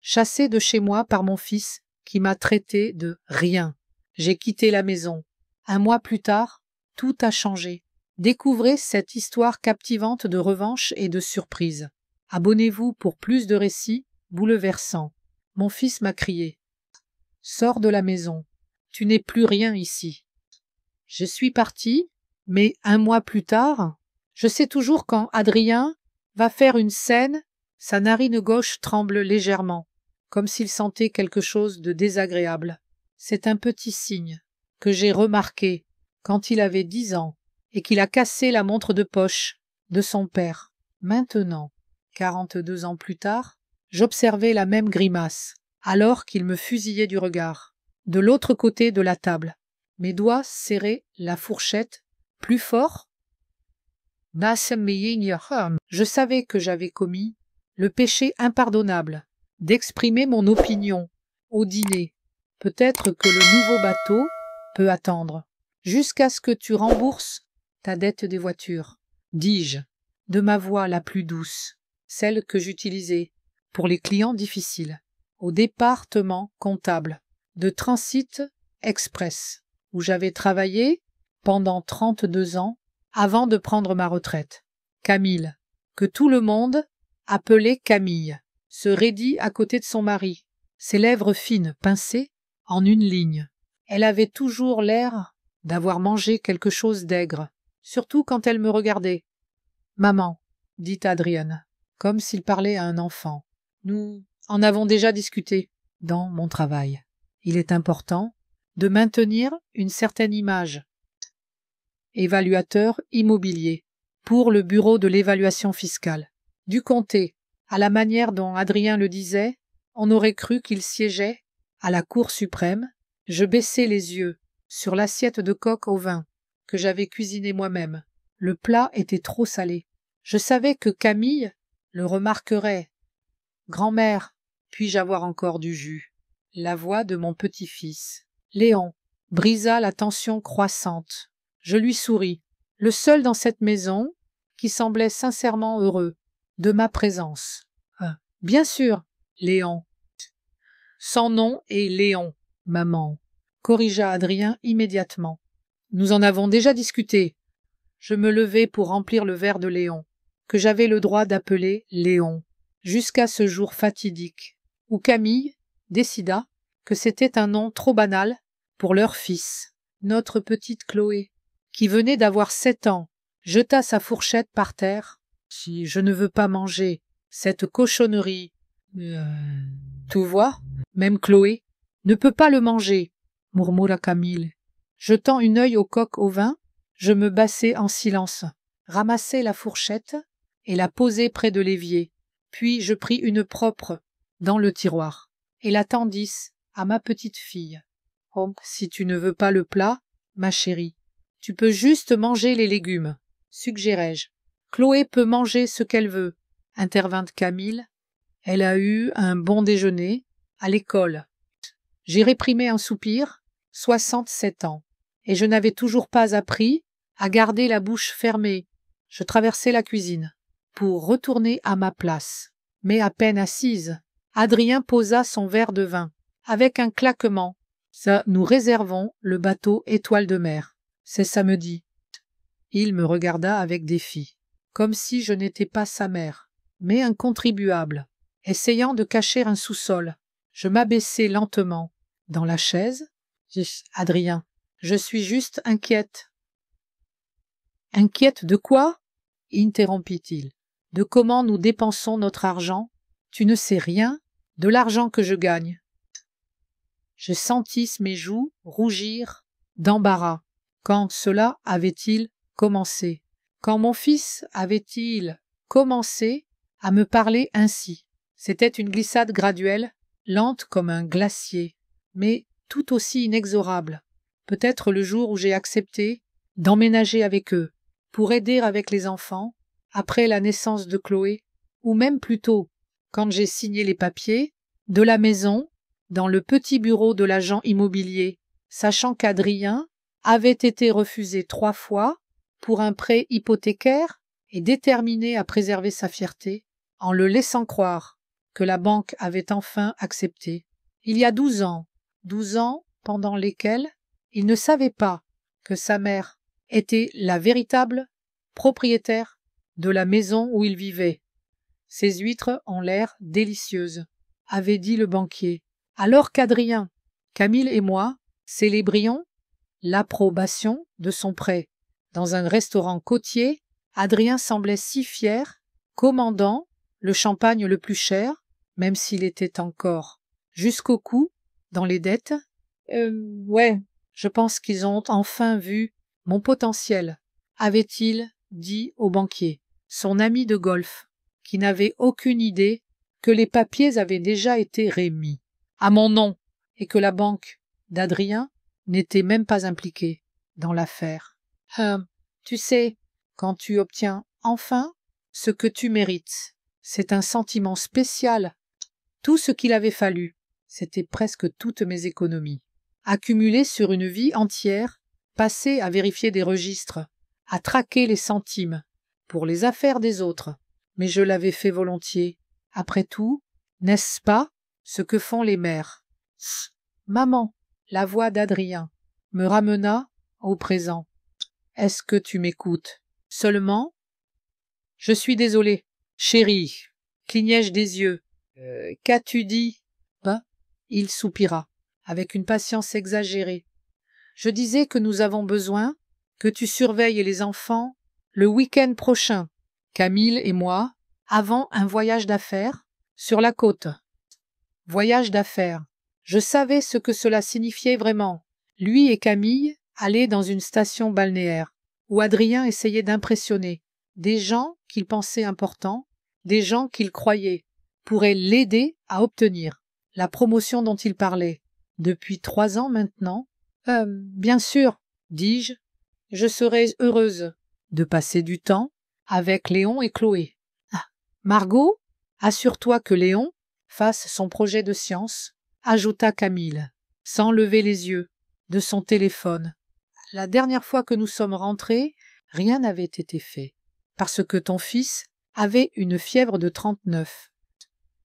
chassée de chez moi par mon fils qui m'a traité de rien. J'ai quitté la maison. 1 mois plus tard, tout a changé. Découvrez cette histoire captivante de revanche et de surprise. Abonnez-vous pour plus de récits bouleversants. Mon fils m'a crié. Sors de la maison. Tu n'es plus rien ici. Je suis parti, mais 1 mois plus tard, je sais toujours quand Adrien va faire une scène, sa narine gauche tremble légèrement, comme s'il sentait quelque chose de désagréable. C'est un petit signe que j'ai remarqué quand il avait 10 ans et qu'il a cassé la montre de poche de son père. Maintenant, 42 ans plus tard, j'observais la même grimace, alors qu'il me fusillait du regard. De l'autre côté de la table, mes doigts serraient la fourchette plus fort. Je savais que j'avais commis le péché impardonnable d'exprimer mon opinion au dîner. Peut-être que le nouveau bateau peut attendre, jusqu'à ce que tu rembourses ta dette des voitures, dis-je, de ma voix la plus douce, celle que j'utilisais pour les clients difficiles, au département comptable de Transit Express, où j'avais travaillé pendant 32 ans avant de prendre ma retraite. Camille, que tout le monde appelait Camille, se raidit à côté de son mari, ses lèvres fines pincées en une ligne. Elle avait toujours l'air d'avoir mangé quelque chose d'aigre, surtout quand elle me regardait. « Maman, dit Adrien, comme s'il parlait à un enfant, nous en avons déjà discuté dans mon travail. Il est important de maintenir une certaine image. Évaluateur immobilier pour le bureau de l'évaluation fiscale. Du comté, à la manière dont Adrien le disait, on aurait cru qu'il siégeait à la Cour suprême. Je baissai les yeux sur l'assiette de coque au vin que j'avais cuisinée moi-même. Le plat était trop salé. Je savais que Camille le remarquerait. « Grand-mère, puis-je avoir encore du jus ?» La voix de mon petit-fils, Léon, brisa la tension croissante. Je lui souris, le seul dans cette maison qui semblait sincèrement heureux de ma présence. « Bien sûr, Léon. »« Son nom est Léon, maman, » corrigea Adrien immédiatement. « Nous en avons déjà discuté. » Je me levai pour remplir le verre de Léon, que j'avais le droit d'appeler Léon, jusqu'à ce jour fatidique, où Camille décida que c'était un nom trop banal pour leur fils. Notre petite Chloé, qui venait d'avoir 7 ans, jeta sa fourchette par terre. « Si je ne veux pas manger cette cochonnerie, tu vois, même Chloé ne peut pas le manger, » murmura Camille. Jetant un œil au coq au vin, je me baissai en silence, ramassai la fourchette et la posai près de l'évier. Puis je pris une propre dans le tiroir et la tendis à ma petite fille. « Oh, si tu ne veux pas le plat, ma chérie, tu peux juste manger les légumes, suggérai-je. Chloé peut manger ce qu'elle veut, intervint Camille. Elle a eu un bon déjeuner à l'école. J'ai réprimé un soupir, 67 ans, et je n'avais toujours pas appris à garder la bouche fermée. Je traversai la cuisine pour retourner à ma place. Mais à peine assise, Adrien posa son verre de vin. Avec un claquement, ça, nous réservons le bateau Étoile de mer. C'est samedi. Il me regarda avec défi, comme si je n'étais pas sa mère, mais un contribuable, essayant de cacher un sous-sol. Je m'abaissai lentement dans la chaise. « Adrien, je suis juste inquiète. »« Inquiète de quoi ?» interrompit-il. « De comment nous dépensons notre argent. Tu ne sais rien de l'argent que je gagne. » Je sentis mes joues rougir d'embarras. Quand cela avait-il commencé? Quand mon fils avait-il commencé à me parler ainsi? C'était une glissade graduelle, lente comme un glacier, mais tout aussi inexorable. Peut-être le jour où j'ai accepté d'emménager avec eux, pour aider avec les enfants, après la naissance de Chloé, ou même plus tôt, quand j'ai signé les papiers de la maison dans le petit bureau de l'agent immobilier, sachant qu'Adrien avait été refusé 3 fois pour un prêt hypothécaire et déterminé à préserver sa fierté en le laissant croire que la banque avait enfin accepté. Il y a 12 ans pendant lesquels il ne savait pas que sa mère était la véritable propriétaire de la maison où il vivait. Ces huîtres ont l'air délicieuses, avait dit le banquier, alors qu'Adrien, Camille et moi célébrions l'approbation de son prêt. Dans un restaurant côtier, Adrien semblait si fier, commandant le champagne le plus cher, même s'il était encore jusqu'au cou dans les dettes. Ouais, je pense qu'ils ont enfin vu mon potentiel, avait-il dit au banquier, son ami de golf, qui n'avait aucune idée que les papiers avaient déjà été remis à mon nom et que la banque d'Adrien n'était même pas impliquée dans l'affaire. Tu sais, quand tu obtiens enfin ce que tu mérites, c'est un sentiment spécial. Tout ce qu'il avait fallu, c'était presque toutes mes économies, accumulées sur une vie entière, passées à vérifier des registres, à traquer les centimes pour les affaires des autres. Mais je l'avais fait volontiers. Après tout, n'est-ce pas ce que font les mères? Maman, la voix d'Adrien me ramena au présent. Est-ce que tu m'écoutes? Seulement, je suis désolé, chérie, clignai-je des yeux. Qu'as-tu dit? Ben, il soupira, avec une patience exagérée. Je disais que nous avons besoin que tu surveilles les enfants le week-end prochain. Camille et moi avons un voyage d'affaires sur la côte. Voyage d'affaires. Je savais ce que cela signifiait vraiment. Lui et Camille allaient dans une station balnéaire, où Adrien essayait d'impressionner des gens qu'il pensait importants, des gens qu'il croyait pourraient l'aider à obtenir la promotion dont il parlait. Depuis 3 ans maintenant, bien sûr, dis-je, je serais heureuse de passer du temps avec Léon et Chloé. Ah, Margot, assure-toi que Léon fasse son projet de science, ajouta Camille, sans lever les yeux de son téléphone. La dernière fois que nous sommes rentrés, rien n'avait été fait, parce que ton fils avait une fièvre de 39.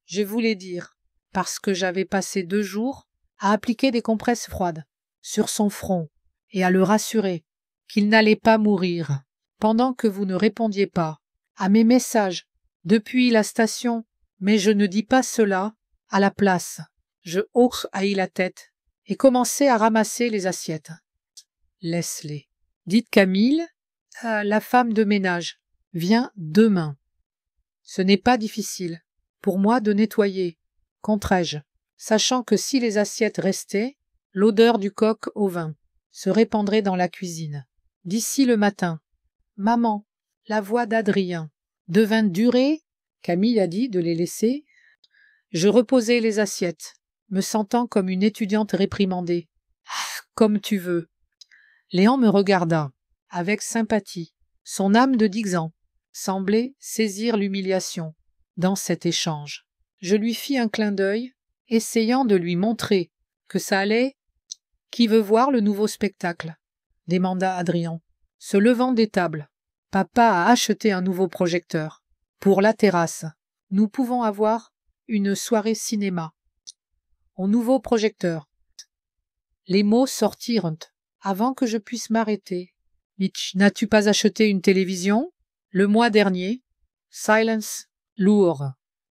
Je voulais dire, parce que j'avais passé 2 jours à appliquer des compresses froides sur son front et à le rassurer qu'il n'allait pas mourir, pendant que vous ne répondiez pas à mes messages depuis la station, mais je ne dis pas cela à la place. Je haïs la tête et commençai à ramasser les assiettes. Laisse-les. Dites Camille, la femme de ménage vient demain. Ce n'est pas difficile pour moi de nettoyer, compterai-je, sachant que si les assiettes restaient, l'odeur du coq au vin se répandrait dans la cuisine. D'ici le matin. Maman, la voix d'Adrien devint durée. Camille a dit de les laisser. Je reposai les assiettes, me sentant comme une étudiante réprimandée. Comme tu veux. Léon me regarda, avec sympathie. Son âme de 10 ans semblait saisir l'humiliation dans cet échange. Je lui fis un clin d'œil, essayant de lui montrer que ça allait. Qui veut voir le nouveau spectacle? Demanda Adrien, se levant des tables. Papa a acheté un nouveau projecteur. Pour la terrasse, nous pouvons avoir une soirée cinéma. Au nouveau projecteur. Les mots sortirent avant que je puisse m'arrêter. Mitch, n'as-tu pas acheté une télévision? Le mois dernier. Silence, lourd,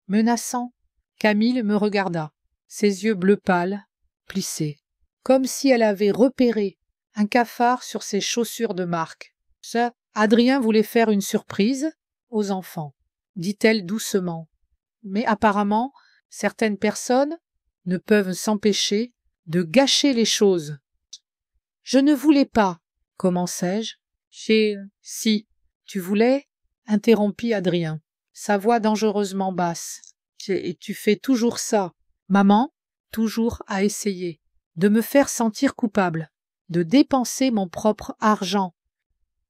menaçant. Camille me regarda, ses yeux bleu pâle, plissés, comme si elle avait repéré un cafard sur ses chaussures de marque. Ça, Adrien voulait faire une surprise aux enfants, dit-elle doucement. Mais apparemment, certaines personnes ne peuvent s'empêcher de gâcher les choses. Je ne voulais pas, commençai-je. Si, tu voulais, interrompit Adrien, sa voix dangereusement basse. Et tu fais toujours ça. Maman, toujours à essayer de me faire sentir coupable, de dépenser mon propre argent.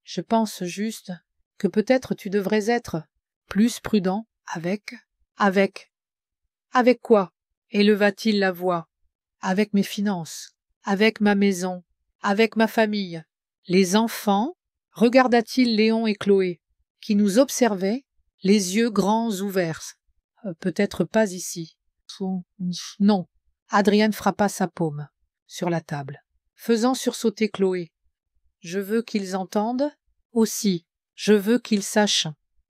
Je pense juste que peut-être tu devrais être plus prudent avec quoi? Éleva-t-il la voix. Avec mes finances, avec ma maison, avec ma famille. Les enfants, regarda-t-il Léon et Chloé, qui nous observaient, les yeux grands ouverts. Peut-être pas ici. Non. Adrien frappa sa paume sur la table, faisant sursauter Chloé. Je veux qu'ils entendent aussi. Je veux qu'ils sachent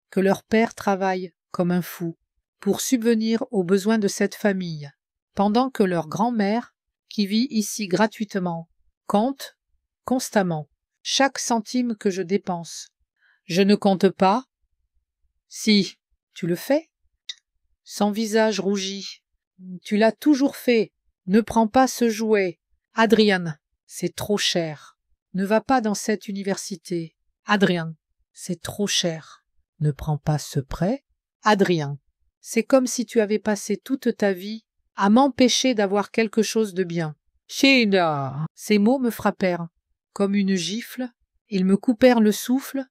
que leur père travaille comme un fou pour subvenir aux besoins de cette famille, pendant que leur grand-mère, qui vit ici gratuitement, compte constamment chaque centime que je dépense. Je ne compte pas. Si, tu le fais. Son visage rougit. Tu l'as toujours fait. Ne prends pas ce jouet. Adrien, c'est trop cher. Ne va pas dans cette université. Adrien, c'est trop cher. Ne prends pas ce prêt. Adrien, c'est comme si tu avais passé toute ta vie à m'empêcher d'avoir quelque chose de bien. Sheila. Ces mots me frappèrent. Comme une gifle, ils me coupèrent le souffle.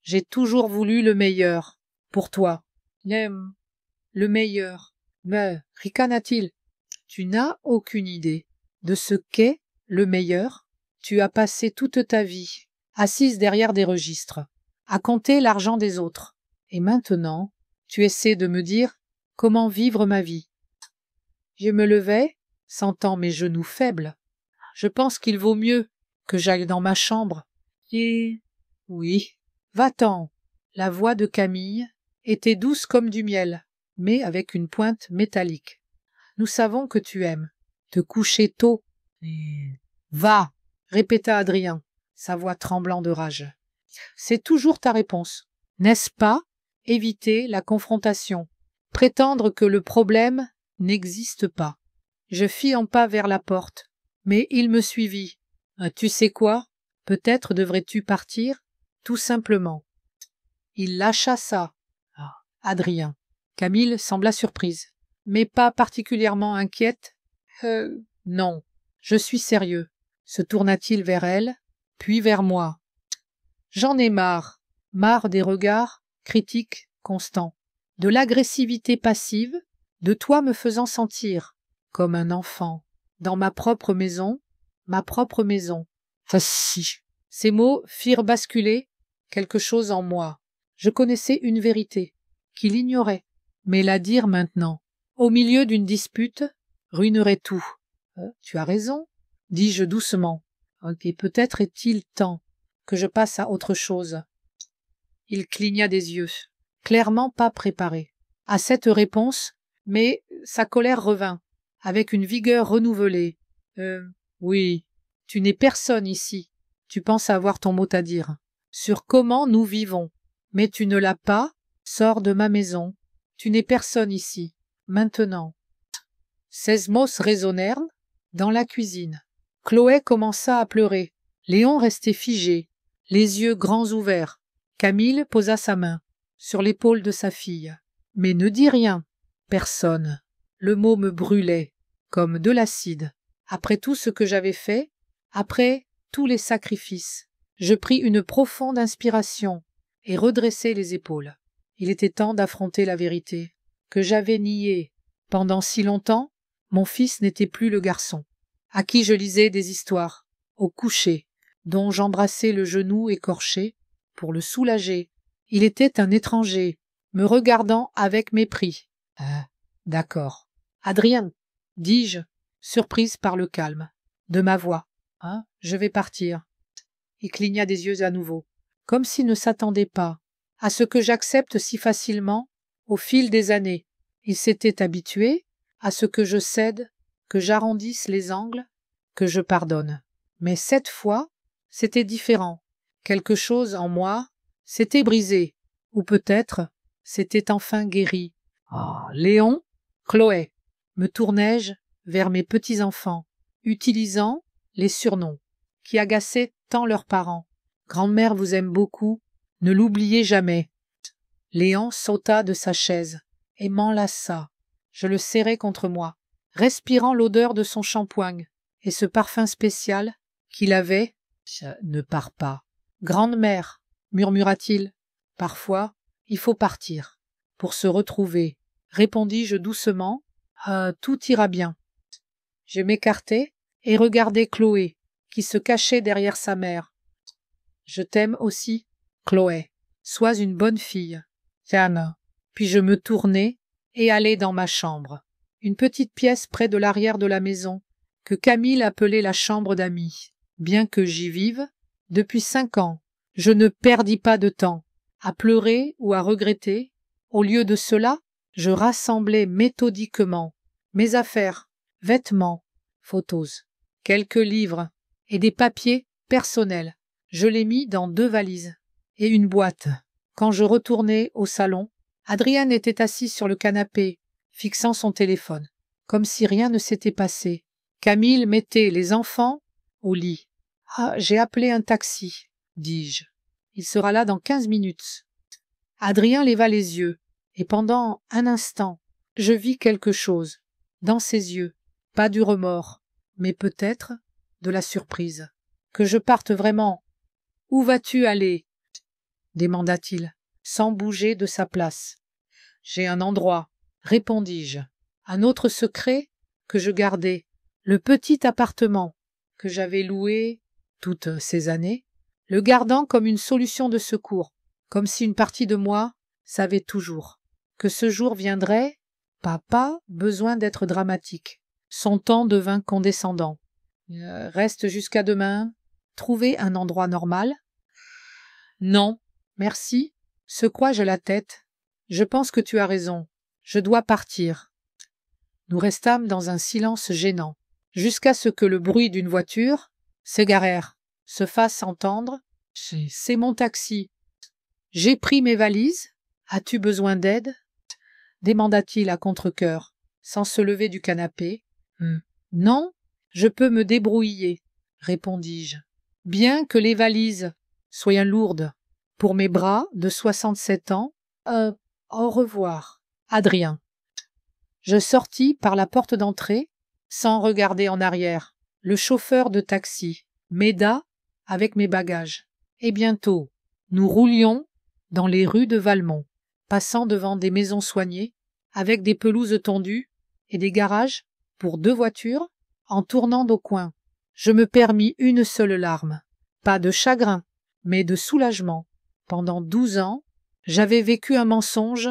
J'ai toujours voulu le meilleur. Pour toi. Le meilleur. Mais, ricana-t-il, tu n'as aucune idée de ce qu'est le meilleur. Tu as passé toute ta vie, assise derrière des registres, à compter l'argent des autres. Et maintenant, tu essaies de me dire comment vivre ma vie. Je me levai, sentant mes genoux faibles. Je pense qu'il vaut mieux que j'aille dans ma chambre. Et... Oui, va-t'en. La voix de Camille était douce comme du miel, mais avec une pointe métallique. Nous savons que tu aimes te coucher tôt. Va, répéta Adrien, sa voix tremblant de rage. C'est toujours ta réponse, n'est-ce pas? Éviter la confrontation, prétendre que le problème n'existe pas. Je fis un pas vers la porte, mais il me suivit. Tu sais quoi? Peut-être devrais-tu partir, tout simplement. Il lâcha ça. Adrien. Camille sembla surprise, mais pas particulièrement inquiète. Non, je suis sérieux, se tourna-t-il vers elle, puis vers moi. J'en ai marre des regards critiques constants, de l'agressivité passive, de toi me faisant sentir comme un enfant, dans ma propre maison. Si. Ces mots firent basculer quelque chose en moi. Je connaissais une vérité, qu'il ignorait, mais la dire maintenant, au milieu d'une dispute, ruinerait tout. Tu as raison, dis-je doucement, et peut-être est-il temps que je passe à autre chose. Il cligna des yeux, clairement pas préparé à cette réponse, mais sa colère revint, avec une vigueur renouvelée. Oui, tu n'es personne ici. Tu penses avoir ton mot à dire sur comment nous vivons, mais tu ne l'as pas. Sors de ma maison. Tu n'es personne ici. Maintenant. Ces mots résonnèrent dans la cuisine. Chloé commença à pleurer. Léon restait figé, les yeux grands ouverts. Camille posa sa main sur l'épaule de sa fille. Mais ne dis rien. Personne. Le mot me brûlait, comme de l'acide. Après tout ce que j'avais fait, après tous les sacrifices, je pris une profonde inspiration et redressai les épaules. Il était temps d'affronter la vérité, que j'avais niée. Pendant si longtemps, mon fils n'était plus le garçon, à qui je lisais des histoires, au coucher, dont j'embrassais le genou écorché, pour le soulager. Il était un étranger, me regardant avec mépris. D'accord. Adrien, dis-je, surprise par le calme de ma voix. Je vais partir. Il cligna des yeux à nouveau, comme s'il ne s'attendait pas à ce que j'accepte si facilement au fil des années. Il s'était habitué à ce que je cède, que j'arrondisse les angles, que je pardonne. Mais cette fois, c'était différent. Quelque chose en moi s'était brisé, ou peut-être s'était enfin guéri. Léon, Chloé, me tournai-je vers mes petits-enfants, utilisant les surnoms qui agaçaient tant leurs parents. Grand-mère vous aime beaucoup, ne l'oubliez jamais. Léon sauta de sa chaise et m'enlaça. Je le serrai contre moi, respirant l'odeur de son shampoing et ce parfum spécial qu'il avait. Ne pars pas. Grande-mère, murmura-t-il. Parfois, il faut partir pour se retrouver, répondis-je doucement. Tout ira bien. Je m'écartai et regardai Chloé, qui se cachait derrière sa mère. Je t'aime aussi, Chloé. Sois une bonne fille. Tiens. Puis je me tournai et allai dans ma chambre, une petite pièce près de l'arrière de la maison, que Camille appelait la chambre d'amis. Bien que j'y vive, depuis 5 ans, je ne perdis pas de temps à pleurer ou à regretter. Au lieu de cela, je rassemblais méthodiquement mes affaires, vêtements, photos, quelques livres et des papiers personnels. Je les mis dans 2 valises et une boîte. Quand je retournai au salon, Adrien était assis sur le canapé, fixant son téléphone, comme si rien ne s'était passé. Camille mettait les enfants au lit. « Ah, j'ai appelé un taxi, dis-je. Il sera là dans 15 minutes. » Adrien leva les yeux, et pendant un instant, je vis quelque chose. Dans ses yeux, pas du remords, mais peut-être de la surprise. « Que je parte vraiment. Où vas-tu aller ?» demanda-t-il, sans bouger de sa place. « J'ai un endroit, » répondis-je. Un autre secret que je gardais, le petit appartement que j'avais loué toutes ces années, le gardant comme une solution de secours, comme si une partie de moi savait toujours que ce jour viendrait. Pas besoin d'être dramatique. Son ton devint condescendant. Reste jusqu'à demain. Trouver un endroit normal? Non, merci, secois-je la tête. Je pense que tu as raison. Je dois partir. Nous restâmes dans un silence gênant, jusqu'à ce que le bruit d'une voiture s'égarèrent, se fasse entendre. C'est mon taxi. J'ai pris mes valises. As-tu besoin d'aide? Demanda-t-il à contre-cœur, sans se lever du canapé. Non, je peux me débrouiller, répondis-je. Bien que les valises soient lourdes pour mes bras de 67 ans, au revoir, Adrien. Je sortis par la porte d'entrée, sans regarder en arrière. Le chauffeur de taxi m'aida avec mes bagages. Et bientôt, nous roulions dans les rues de Valmont, passant devant des maisons soignées, avec des pelouses tondues et des garages pour 2 voitures. En tournant au coin, je me permis une seule larme, pas de chagrin, mais de soulagement. Pendant 12 ans, j'avais vécu un mensonge,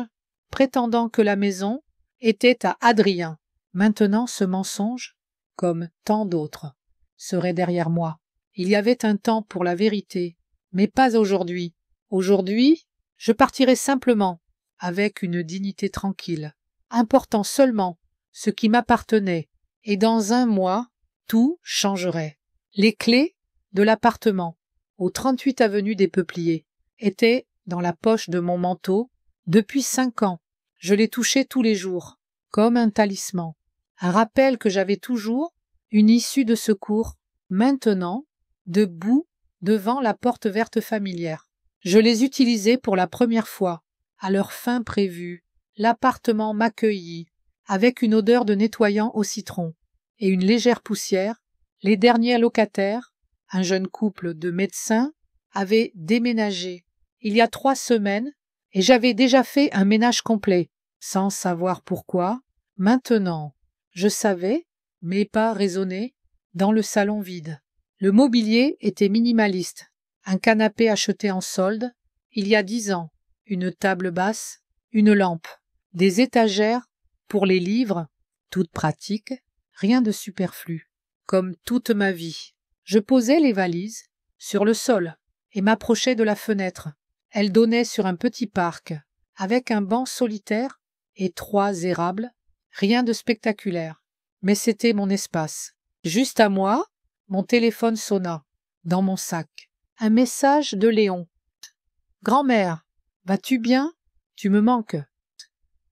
prétendant que la maison était à Adrien. Maintenant, ce mensonge, comme tant d'autres, serait derrière moi. Il y avait un temps pour la vérité, mais pas aujourd'hui. Aujourd'hui, je partirai simplement, avec une dignité tranquille, important seulement ce qui m'appartenait, et dans 1 mois, tout changerait. Les clés de l'appartement, au 38 avenue des Peupliers, étaient dans la poche de mon manteau. Depuis 5 ans, je les touchais tous les jours, comme un talisman, un rappel que j'avais toujours une issue de secours. Maintenant, debout devant la porte verte familière, je les utilisais pour la première fois. À l'heure fin prévue, l'appartement m'accueillit, avec une odeur de nettoyant au citron et une légère poussière. Les derniers locataires, un jeune couple de médecins, avaient déménagé il y a 3 semaines, et j'avais déjà fait un ménage complet, sans savoir pourquoi. Maintenant, je savais, mes pas résonnaient dans le salon vide. Le mobilier était minimaliste, un canapé acheté en solde il y a 10 ans, une table basse, une lampe, des étagères pour les livres, toutes pratiques, rien de superflu, comme toute ma vie. Je posais les valises sur le sol et m'approchais de la fenêtre. Elle donnait sur un petit parc, avec un banc solitaire et 3 érables, rien de spectaculaire, mais c'était mon espace. Juste à moi, mon téléphone sonna, dans mon sac. Un message de Léon. « Grand-mère, vas-tu bien? Tu me manques. »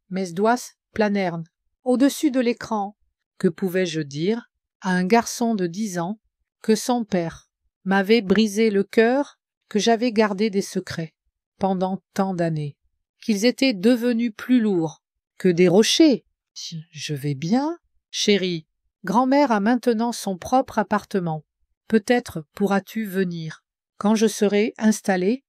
Mes doigts planèrent au-dessus de l'écran. Que pouvais-je dire à un garçon de 10 ans que son père m'avait brisé le cœur, que j'avais gardé des secrets pendant tant d'années, qu'ils étaient devenus plus lourds que des rochers? Je vais bien, chérie. Grand-mère a maintenant son propre appartement. Peut-être pourras-tu venir. Quand je serai installée,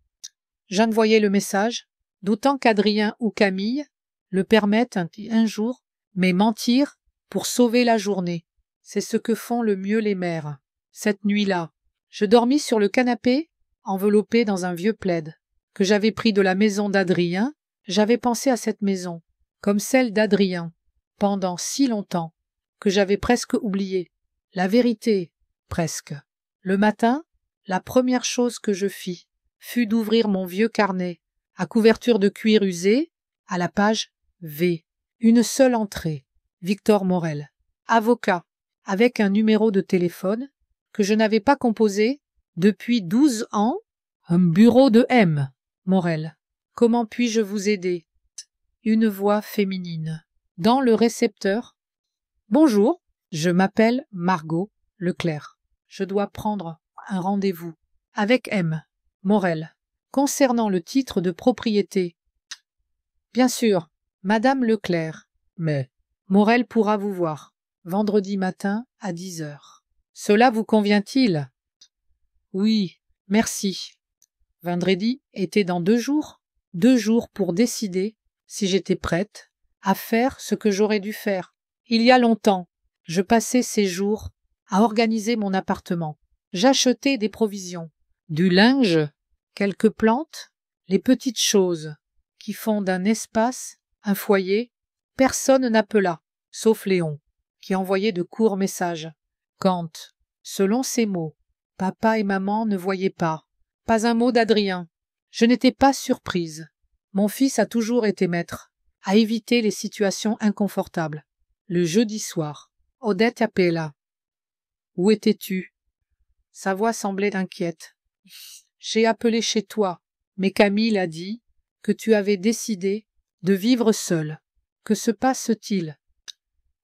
j'envoyai le message, d'autant qu'Adrien ou Camille le permettent un jour, mais mentir pour sauver la journée. C'est ce que font le mieux les mères. Cette nuit-là, je dormis sur le canapé, enveloppé dans un vieux plaid que j'avais pris de la maison d'Adrien. J'avais pensé à cette maison comme celle d'Adrien, pendant si longtemps, que j'avais presque oublié. La vérité, presque. Le matin, la première chose que je fis fut d'ouvrir mon vieux carnet, à couverture de cuir usé, à la page V. Une seule entrée. Victor Morel. Avocat, avec un numéro de téléphone que je n'avais pas composé depuis 12 ans. Un bureau de M. Morel. Comment puis-je vous aider? Une voix féminine. Dans le récepteur. Bonjour, je m'appelle Margot Leclerc. Je dois prendre un rendez-vous avec M. Morel concernant le titre de propriété. Bien sûr, Madame Leclerc, mais Morel pourra vous voir vendredi matin à 10 heures. Cela vous convient-il? Oui, merci. Vendredi était dans 2 jours, 2 jours pour décider si j'étais prête à faire ce que j'aurais dû faire. Il y a longtemps, je passais ces jours à organiser mon appartement. J'achetais des provisions, du linge, quelques plantes, les petites choses qui font d'un espace un foyer. Personne n'appela, sauf Léon, qui envoyait de courts messages. Quand, selon ses mots, papa et maman ne voyaient pas un mot d'Adrien. Je n'étais pas surprise. Mon fils a toujours été maître à éviter les situations inconfortables. Le jeudi soir, Odette appela. Où étais-tu? Sa voix semblait inquiète. J'ai appelé chez toi, mais Camille a dit que tu avais décidé de vivre seule. Que se passe-t-il?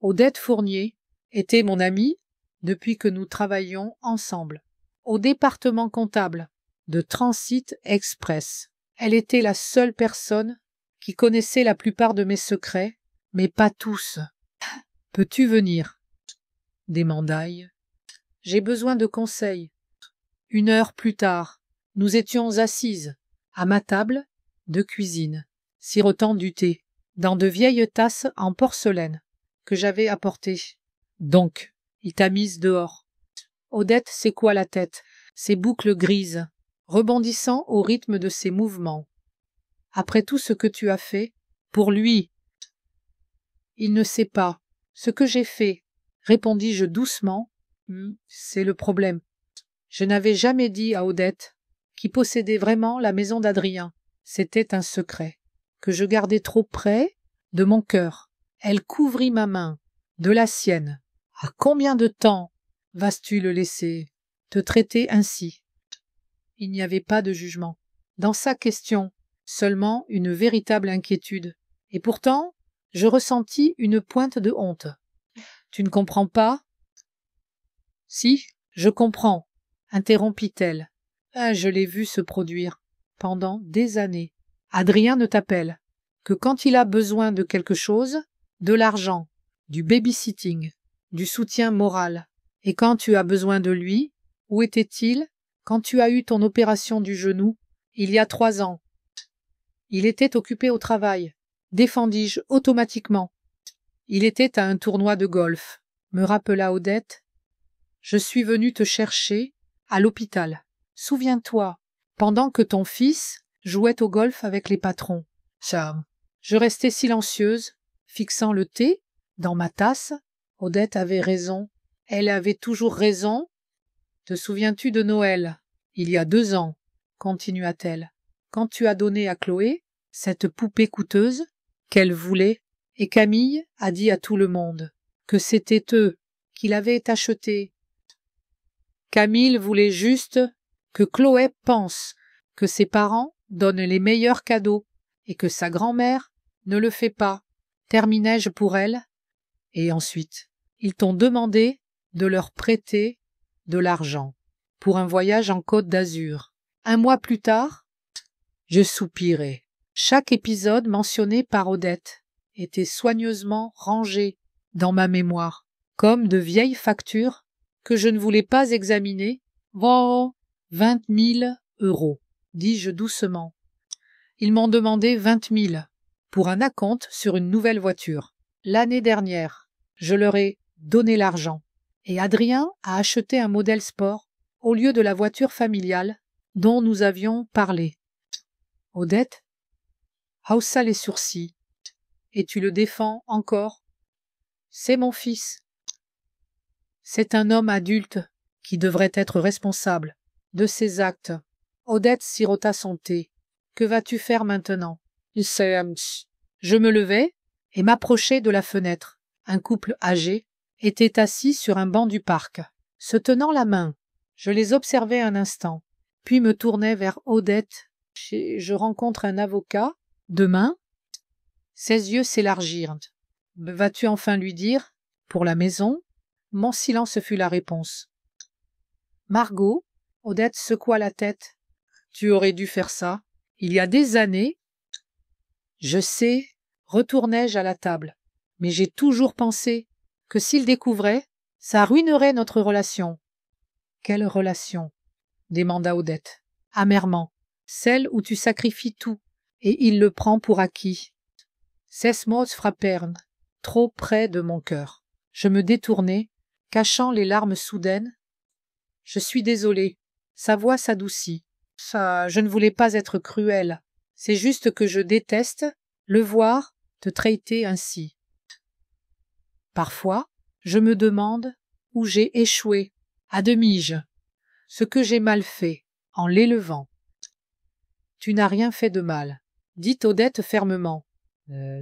Odette Fournier était mon amie depuis que nous travaillions ensemble au département comptable de Transit Express. Elle était la seule personne qui connaissait la plupart de mes secrets, mais pas tous. Peux-tu venir? Des mandailles. J'ai besoin de conseils. 1 heure plus tard, nous étions assises à ma table de cuisine, sirotant du thé, dans de vieilles tasses en porcelaine que j'avais apportées. Donc, il t'a mise dehors. Odette secoua la tête, ses boucles grises, rebondissant au rythme de ses mouvements. Après tout ce que tu as fait, pour lui, il ne sait pas ce que j'ai fait, répondis-je doucement. C'est le problème. Je n'avais jamais dit à Odette, qui possédait vraiment la maison d'Adrien. C'était un secret, que je gardais trop près de mon cœur. Elle couvrit ma main, de la sienne. À combien de temps vas-tu le laisser te traiter ainsi? Il n'y avait pas de jugement. Dans sa question, seulement une véritable inquiétude. Et pourtant, je ressentis une pointe de honte. Tu ne comprends pas? Si, je comprends, interrompit-elle. Je l'ai vu se produire pendant des années. Adrien ne t'appelle que quand il a besoin de quelque chose, de l'argent, du babysitting, du soutien moral. Et quand tu as besoin de lui, où était-il quand tu as eu ton opération du genou, il y a 3 ans? Il était occupé au travail, défendis-je automatiquement. Il était à un tournoi de golf, me rappela Odette. Je suis venue te chercher à l'hôpital. Souviens-toi, pendant que ton fils jouait au golf avec les patrons. Ça. Je restais silencieuse, fixant le thé dans ma tasse. Odette avait raison. Elle avait toujours raison. Te souviens-tu de Noël, il y a 2 ans, continua-t-elle, quand tu as donné à Chloé cette poupée coûteuse qu'elle voulait, et Camille a dit à tout le monde que c'était eux qui l'avaient achetée. Camille voulait juste que Chloé pense que ses parents donnent les meilleurs cadeaux et que sa grand-mère ne le fait pas, terminai-je pour elle. Et ensuite, ils t'ont demandé de leur prêter de l'argent pour un voyage en Côte d'Azur. 1 mois plus tard, je soupirai. Chaque épisode mentionné par Odette était soigneusement rangé dans ma mémoire, comme de vieilles factures que je ne voulais pas examiner. Oh, 20 000 €, dis-je doucement. Ils m'ont demandé 20 000 pour un acompte sur une nouvelle voiture. L'année dernière, je leur ai donné l'argent. Et Adrien a acheté un modèle sport au lieu de la voiture familiale dont nous avions parlé. Odette haussa les sourcils. et tu le défends encore. C'est mon fils. C'est un homme adulte qui devrait être responsable de ses actes. Odette sirota son thé. Que vas-tu faire maintenant? Je me levai et m'approchai de la fenêtre. Un couple âgé était assis sur un banc du parc, se tenant la main. Je les observai un instant, puis me tournai vers Odette. Je rencontre un avocat demain. Ses yeux s'élargirent. Vas-tu enfin lui dire? Pour la maison? Mon silence fut la réponse. Margot, Odette secoua la tête. Tu aurais dû faire ça. Il y a des années. Je sais, retournai-je à la table, mais j'ai toujours pensé que s'il découvrait, ça ruinerait notre relation. Quelle relation? Demanda Odette, amèrement. Celle où tu sacrifies tout, et il le prend pour acquis. Ces mots frappèrent trop près de mon cœur. Je me détournai, cachant les larmes soudaines. Je suis désolée. Sa voix s'adoucit. Ça, je ne voulais pas être cruelle. C'est juste que je déteste le voir te traiter ainsi. Parfois, je me demande où j'ai échoué, à demi-je, ce que j'ai mal fait, en l'élevant. Tu n'as rien fait de mal, dit Odette fermement.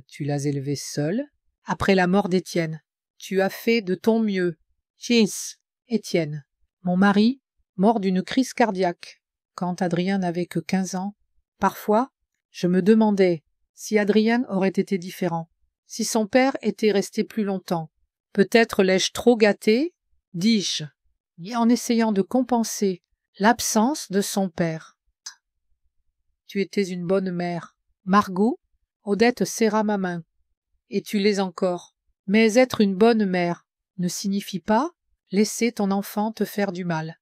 Tu l'as élevé seule, après la mort d'Étienne. Tu as fait de ton mieux. Tiens, Étienne, mon mari, mort d'une crise cardiaque, quand Adrien n'avait que 15 ans. Parfois, je me demandais si Adrien aurait été différent, si son père était resté plus longtemps. Peut-être l'ai-je trop gâté, dis-je, en essayant de compenser l'absence de son père. Tu étais une bonne mère. Margot, Odette serra ma main. Et tu l'es encore. Mais être une bonne mère ne signifie pas laisser ton enfant te faire du mal.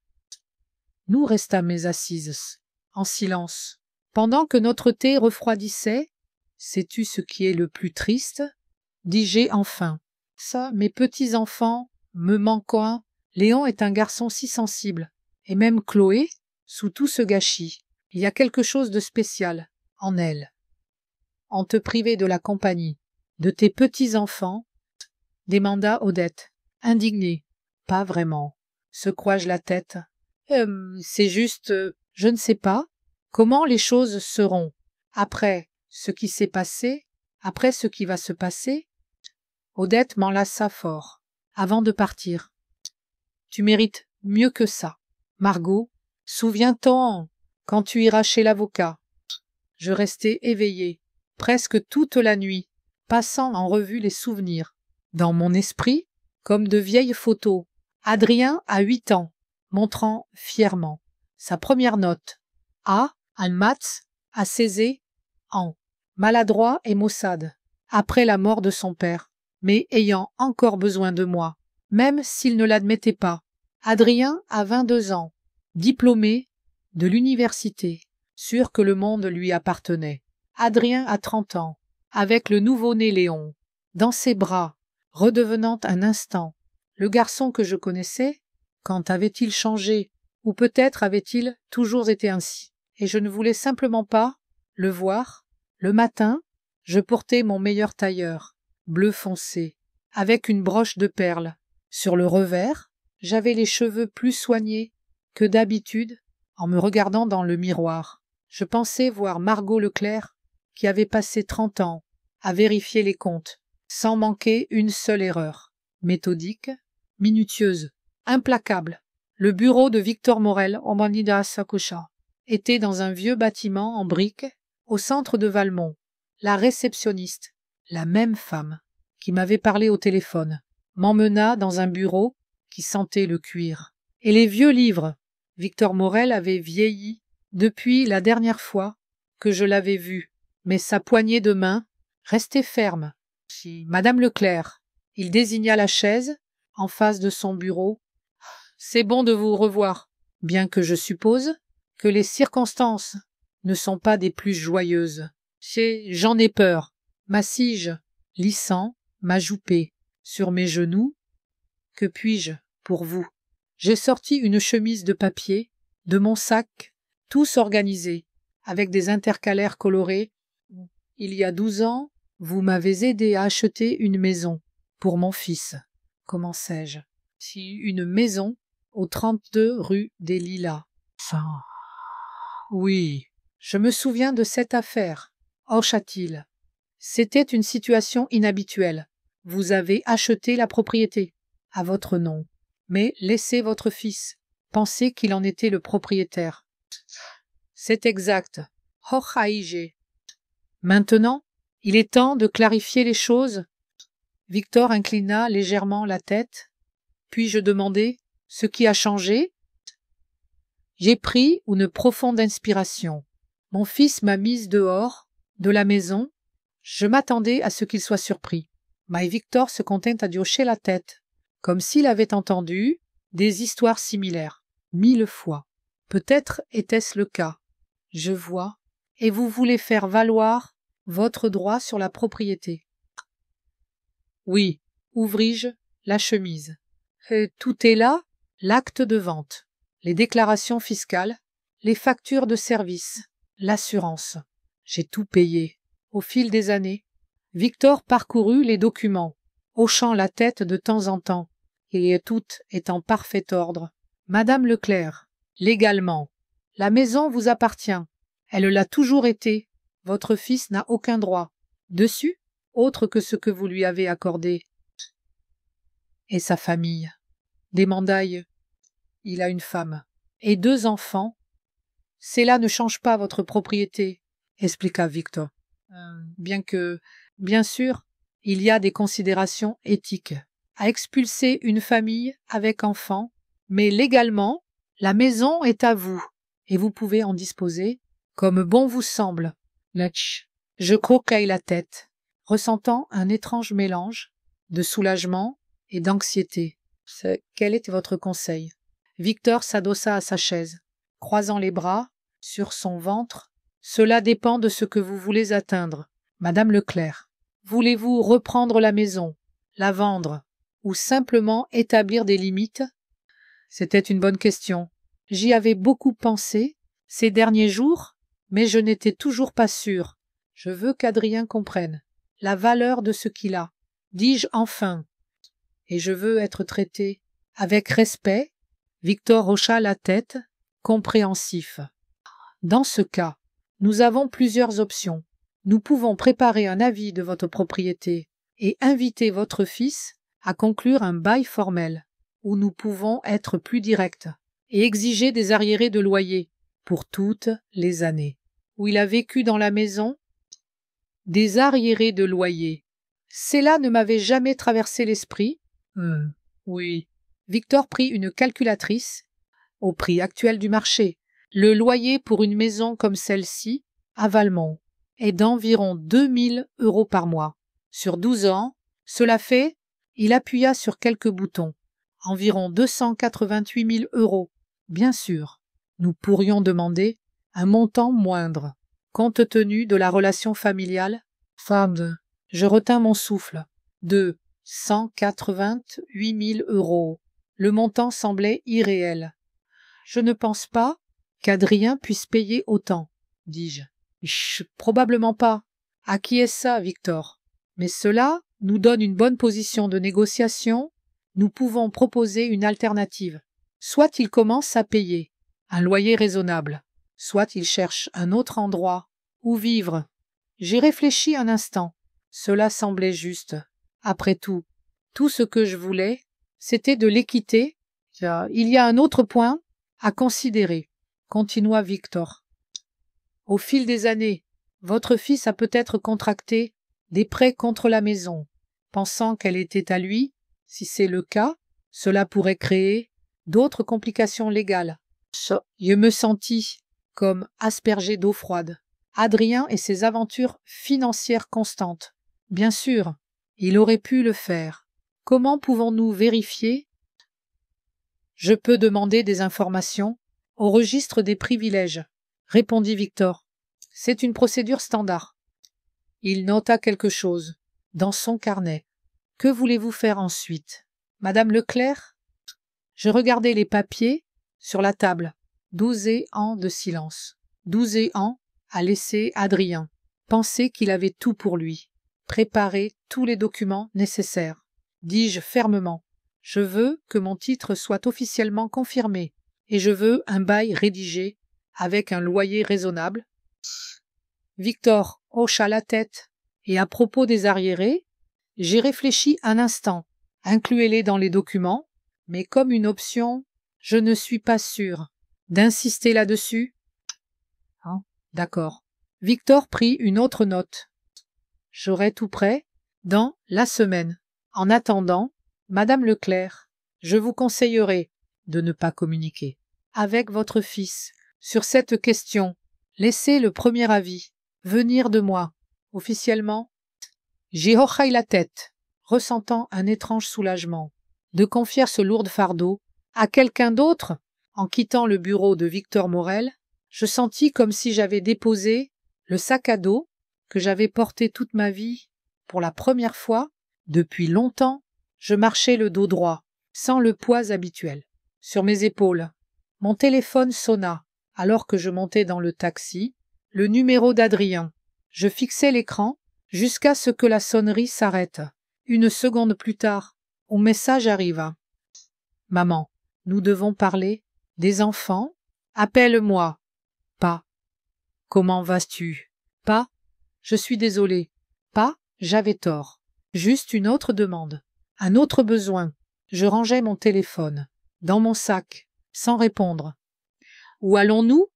Nous restâmes assises, en silence. Pendant que notre thé refroidissait, sais-tu ce qui est le plus triste? Dis-je enfin. Ça, mes petits-enfants me manquent. Léon est un garçon si sensible. Et même Chloé, sous tout ce gâchis, il y a quelque chose de spécial en elle. En te priver de la compagnie de tes petits-enfants, demanda Odette, indignée. Pas vraiment. Secouai-je la tête. C'est juste, je ne sais pas comment les choses seront après ce qui s'est passé, après ce qui va se passer. Odette m'enlaça fort, avant de partir. Tu mérites mieux que ça. Margot, souviens-t'en, quand tu iras chez l'avocat. Je restai éveillée, presque toute la nuit, passant en revue les souvenirs. Dans mon esprit, comme de vieilles photos, Adrien a 8 ans, montrant fièrement sa première note. A, en maths, à Césée, en maladroit et maussade, après la mort de son père, mais ayant encore besoin de moi, même s'il ne l'admettait pas. Adrien a 22 ans, diplômé de l'université, sûr que le monde lui appartenait. Adrien a 30 ans, avec le nouveau-né Léon, dans ses bras, redevenant un instant le garçon que je connaissais. Quand avait-il changé, ou peut-être avait-il toujours été ainsi, et je ne voulais simplement pas le voir. Le matin, je portais mon meilleur tailleur, bleu foncé, avec une broche de perles. Sur le revers, j'avais les cheveux plus soignés que d'habitude en me regardant dans le miroir. Je pensais voir Margot Leclerc, qui avait passé 30 ans à vérifier les comptes, sans manquer une seule erreur. Méthodique, minutieuse, implacable. Le bureau de Victor Morel, en Manida Sakocha, était dans un vieux bâtiment en briques, au centre de Valmont. La réceptionniste, la même femme qui m'avait parlé au téléphone, m'emmena dans un bureau qui sentait le cuir. Et les vieux livres. Victor Morel avait vieilli depuis la dernière fois que je l'avais vu, mais sa poignée de main restait ferme. Si Madame Leclerc, il désigna la chaise en face de son bureau. C'est bon de vous revoir, bien que je suppose que les circonstances ne sont pas des plus joyeuses. J'en ai peur, m'assis-je, lissant ma joupée sur mes genoux. Que puis-je pour vous? J'ai sorti une chemise de papier de mon sac, tous organisés, avec des intercalaires colorés. Il y a 12 ans, Vous m'avez aidé à acheter une maison pour mon fils. Comment sais-je? Si une maison au 32 rue des Lilas. Ça. Oui, je me souviens de cette affaire. Hocha-t-il. C'était une situation inhabituelle. Vous avez acheté la propriété à votre nom, mais laissez votre fils. Pensez qu'il en était le propriétaire. C'est exact. Hochaïgé. Maintenant, il est temps de clarifier les choses. Victor inclina légèrement la tête. Puis-je demander ce qui a changé? J'ai pris une profonde inspiration. Mon fils m'a mise dehors, de la maison. Je m'attendais à ce qu'il soit surpris. Mais Victor se contint à hocher la tête, comme s'il avait entendu des histoires similaires, 1000 fois. Peut-être était-ce le cas. Je vois. Et vous voulez faire valoir votre droit sur la propriété. Oui, ouvris-je la chemise. Et tout est là, l'acte de vente, les déclarations fiscales, les factures de service, l'assurance. J'ai tout payé. Au fil des années, Victor parcourut les documents, hochant la tête de temps en temps, et tout est en parfait ordre. Madame Leclerc, légalement, la maison vous appartient. Elle l'a toujours été. Votre fils n'a aucun droit dessus, autre que ce que vous lui avez accordé. Et sa famille? Démandaille. Il a une femme et 2 enfants. Cela ne change pas votre propriété, expliqua Victor. Bien sûr, il y a des considérations éthiques à expulser une famille avec enfants, mais légalement, la maison est à vous, et vous pouvez en disposer comme bon vous semble. Je croquai la tête, ressentant un étrange mélange de soulagement et d'anxiété. Quel était votre conseil? Victor s'adossa à sa chaise, croisant les bras sur son ventre. Cela dépend de ce que vous voulez atteindre. Madame Leclerc, voulez-vous reprendre la maison, la vendre, ou simplement établir des limites? C'était une bonne question. J'y avais beaucoup pensé ces derniers jours, mais je n'étais toujours pas sûr. Je veux qu'Adrien comprenne la valeur de ce qu'il a, dis-je enfin, et je veux être traité avec respect. Victor hocha la tête, compréhensif. Dans ce cas, nous avons plusieurs options. Nous pouvons préparer un avis de votre propriété et inviter votre fils à conclure un bail formel, ou nous pouvons être plus directs et exiger des arriérés de loyer pour toutes les années où il a vécu dans la maison. Des arriérés de loyer. Cela ne m'avait jamais traversé l'esprit. Oui. Victor prit une calculatrice. Au prix actuel du marché, le loyer pour une maison comme celle-ci, à Valmont, est d'environ 2000 € par mois. Sur 12 ans, cela fait, il appuya sur quelques boutons, environ 288 000 €. Bien sûr, nous pourrions demander un montant moindre, compte tenu de la relation familiale. Je retins mon souffle. De 188 000 €. Le montant semblait irréel. Je ne pense pas qu'Adrien puisse payer autant, dis-je. Probablement pas. À qui est ça, Victor? Mais cela nous donne une bonne position de négociation. Nous pouvons proposer une alternative. Soit il commence à payer un loyer raisonnable, soit il cherche un autre endroit où vivre. J'y réfléchis un instant. Cela semblait juste. Après tout ce que je voulais, c'était de l'équité. Il y a un autre point à considérer, continua Victor. Au fil des années, votre fils a peut-être contracté des prêts contre la maison, pensant qu'elle était à lui. Si c'est le cas, cela pourrait créer d'autres complications légales. Je me sentis comme aspergé d'eau froide. Adrien et ses aventures financières constantes. Bien sûr, il aurait pu le faire. Comment pouvons-nous vérifier? Je peux demander des informations au registre des privilèges, répondit Victor. C'est une procédure standard. Il nota quelque chose dans son carnet. Que voulez-vous faire ensuite? Madame Leclerc? Je regardai les papiers sur la table. 12 ans de silence. 12 ans à laisser Adrien penser qu'il avait tout pour lui. préparer tous les documents nécessaires. Dis-je fermement. Je veux que mon titre soit officiellement confirmé, et je veux un bail rédigé avec un loyer raisonnable. Victor hocha la tête, et à propos des arriérés, j'ai réfléchi un instant. Incluez-les dans les documents, mais comme une option, je ne suis pas sûr. D'insister là-dessus? D'accord. Victor prit une autre note. J'aurai tout prêt dans la semaine. En attendant, Madame Leclerc, je vous conseillerais de ne pas communiquer avec votre fils sur cette question. Laissez le premier avis venir de moi. Officiellement, j'ai hoché la tête, ressentant un étrange soulagement de confier ce lourd fardeau à quelqu'un d'autre. En quittant le bureau de Victor Morel, je sentis comme si j'avais déposé le sac à dos que j'avais porté toute ma vie. Pour la première fois, depuis longtemps, je marchais le dos droit, sans le poids habituel, sur mes épaules. Mon téléphone sonna, alors que je montais dans le taxi, le numéro d'Adrien. Je fixai l'écran jusqu'à ce que la sonnerie s'arrête. Une seconde plus tard, un message arriva. « Maman, nous devons parler des enfants. Appelle-moi. » Pas. « Comment vas-tu? » Pas. « Je suis désolé. » Pas. « J'avais tort. » Juste une autre demande. Un autre besoin. Je rangeai mon téléphone dans mon sac, sans répondre. « Où allons-nous? »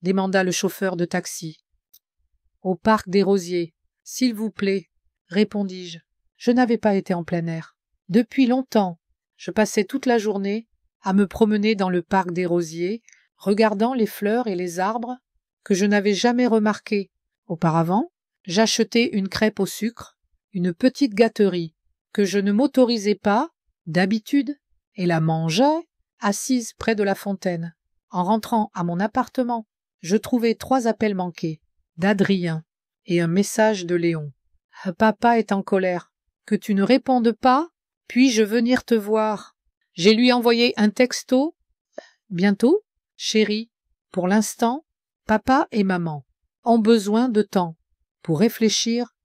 demanda le chauffeur de taxi. « Au parc des Rosiers. S'il vous plaît, » répondis-je. Je n'avais pas été en plein air. Depuis longtemps, je passais toute la journée à me promener dans le parc des Rosiers, regardant les fleurs et les arbres que je n'avais jamais remarqués. Auparavant, j'achetais une crêpe au sucre, une petite gâterie que je ne m'autorisais pas, d'habitude, et la mangeais, assise près de la fontaine. En rentrant à mon appartement, je trouvai 3 appels manqués, d'Adrien et un message de Léon. « Papa est en colère. Que tu ne répondes pas? Puis-je venir te voir? » J'ai lui envoyé un texto. « Bientôt, chérie. Pour l'instant, papa et maman ont besoin de temps pour réfléchir. »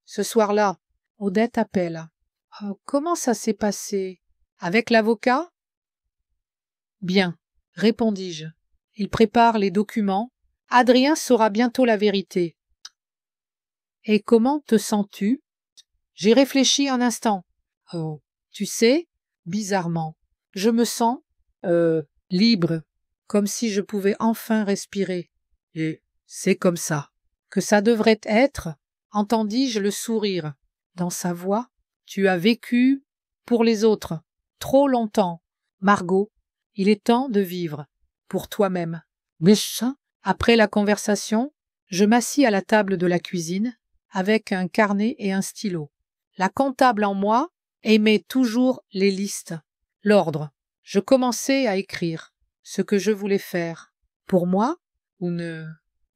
Ce soir-là, Odette appelle. « Comment ça s'est passé? Avec l'avocat? » « Bien, » répondis-je. « Il prépare les documents. Adrien saura bientôt la vérité. »« Et comment te sens-tu? » J'ai réfléchi un instant. « Oh, tu sais, bizarrement, je me sens, libre, comme si je pouvais enfin respirer. Et c'est comme ça que ça devrait être, » entendis-je le sourire dans sa voix. « Tu as vécu pour les autres trop longtemps, Margot. Il est temps de vivre pour toi-même. » Mais après la conversation, je m'assis à la table de la cuisine avec un carnet et un stylo. La comptable en moi aimait toujours les listes, l'ordre. Je commençais à écrire ce que je voulais faire. Pour moi, ou ne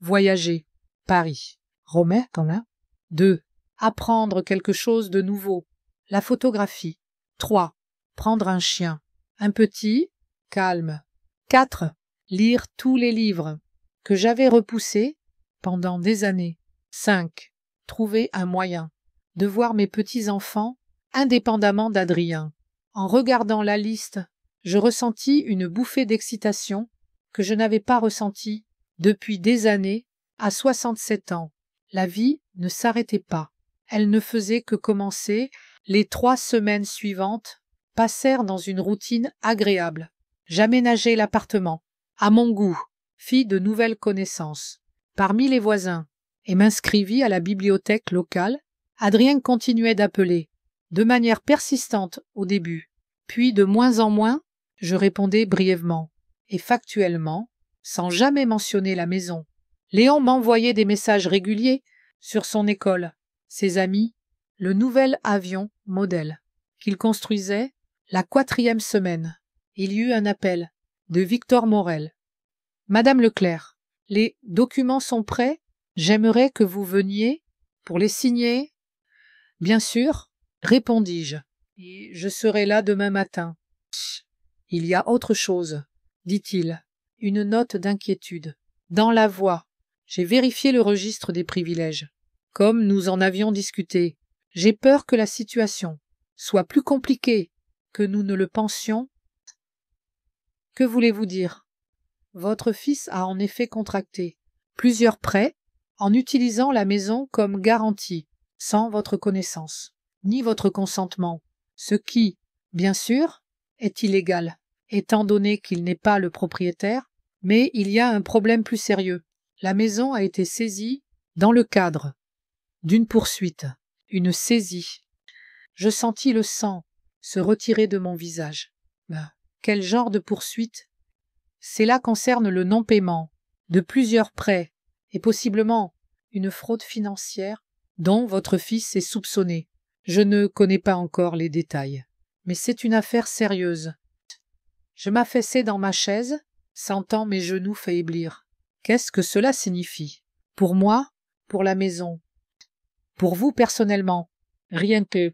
voyager, Paris, Romain, quand même. 2. Apprendre quelque chose de nouveau, la photographie. 3. Prendre un chien, un petit, calme. 4. Lire tous les livres que j'avais repoussés pendant des années. 5. Trouver un moyen de voir mes petits-enfants indépendamment d'Adrien. En regardant la liste, je ressentis une bouffée d'excitation que je n'avais pas ressentie depuis des années à 67 ans. La vie ne s'arrêtait pas. Elle ne faisait que commencer. Les 3 semaines suivantes passèrent dans une routine agréable. J'aménageai l'appartement à mon goût, fis de nouvelles connaissances parmi les voisins et m'inscrivis à la bibliothèque locale. Adrien continuait d'appeler, de manière persistante au début, puis de moins en moins, je répondais brièvement et factuellement, sans jamais mentionner la maison. Léon m'envoyait des messages réguliers sur son école, ses amis, le nouvel avion modèle qu'il construisait la 4e semaine. Il y eut un appel de Victor Morel. « Madame Leclerc, les documents sont prêts. J'aimerais que vous veniez pour les signer. » « Bien sûr, » répondis-je. « Et je serai là demain matin. »« Il y a autre chose, » dit-il, une note d'inquiétude. Dans la voix, j'ai vérifié le registre des privilèges. comme nous en avions discuté. J'ai peur que la situation soit plus compliquée que nous ne le pensions. Que voulez-vous dire? Votre fils a en effet contracté plusieurs prêts en utilisant la maison comme garantie, sans votre connaissance, ni votre consentement, ce qui, bien sûr, est illégal, étant donné qu'il n'est pas le propriétaire, mais il y a un problème plus sérieux. La maison a été saisie dans le cadre d'une poursuite, une saisie. Je sentis le sang se retirer de mon visage. Quel genre de poursuite? Cela concerne le non-paiement de plusieurs prêts et possiblement une fraude financière dont votre fils est soupçonné. Je ne connais pas encore les détails, mais c'est une affaire sérieuse. Je m'affaissai dans ma chaise, sentant mes genoux faiblir. Qu'est-ce que cela signifie? Pour moi, pour la maison. Pour vous personnellement, rien que,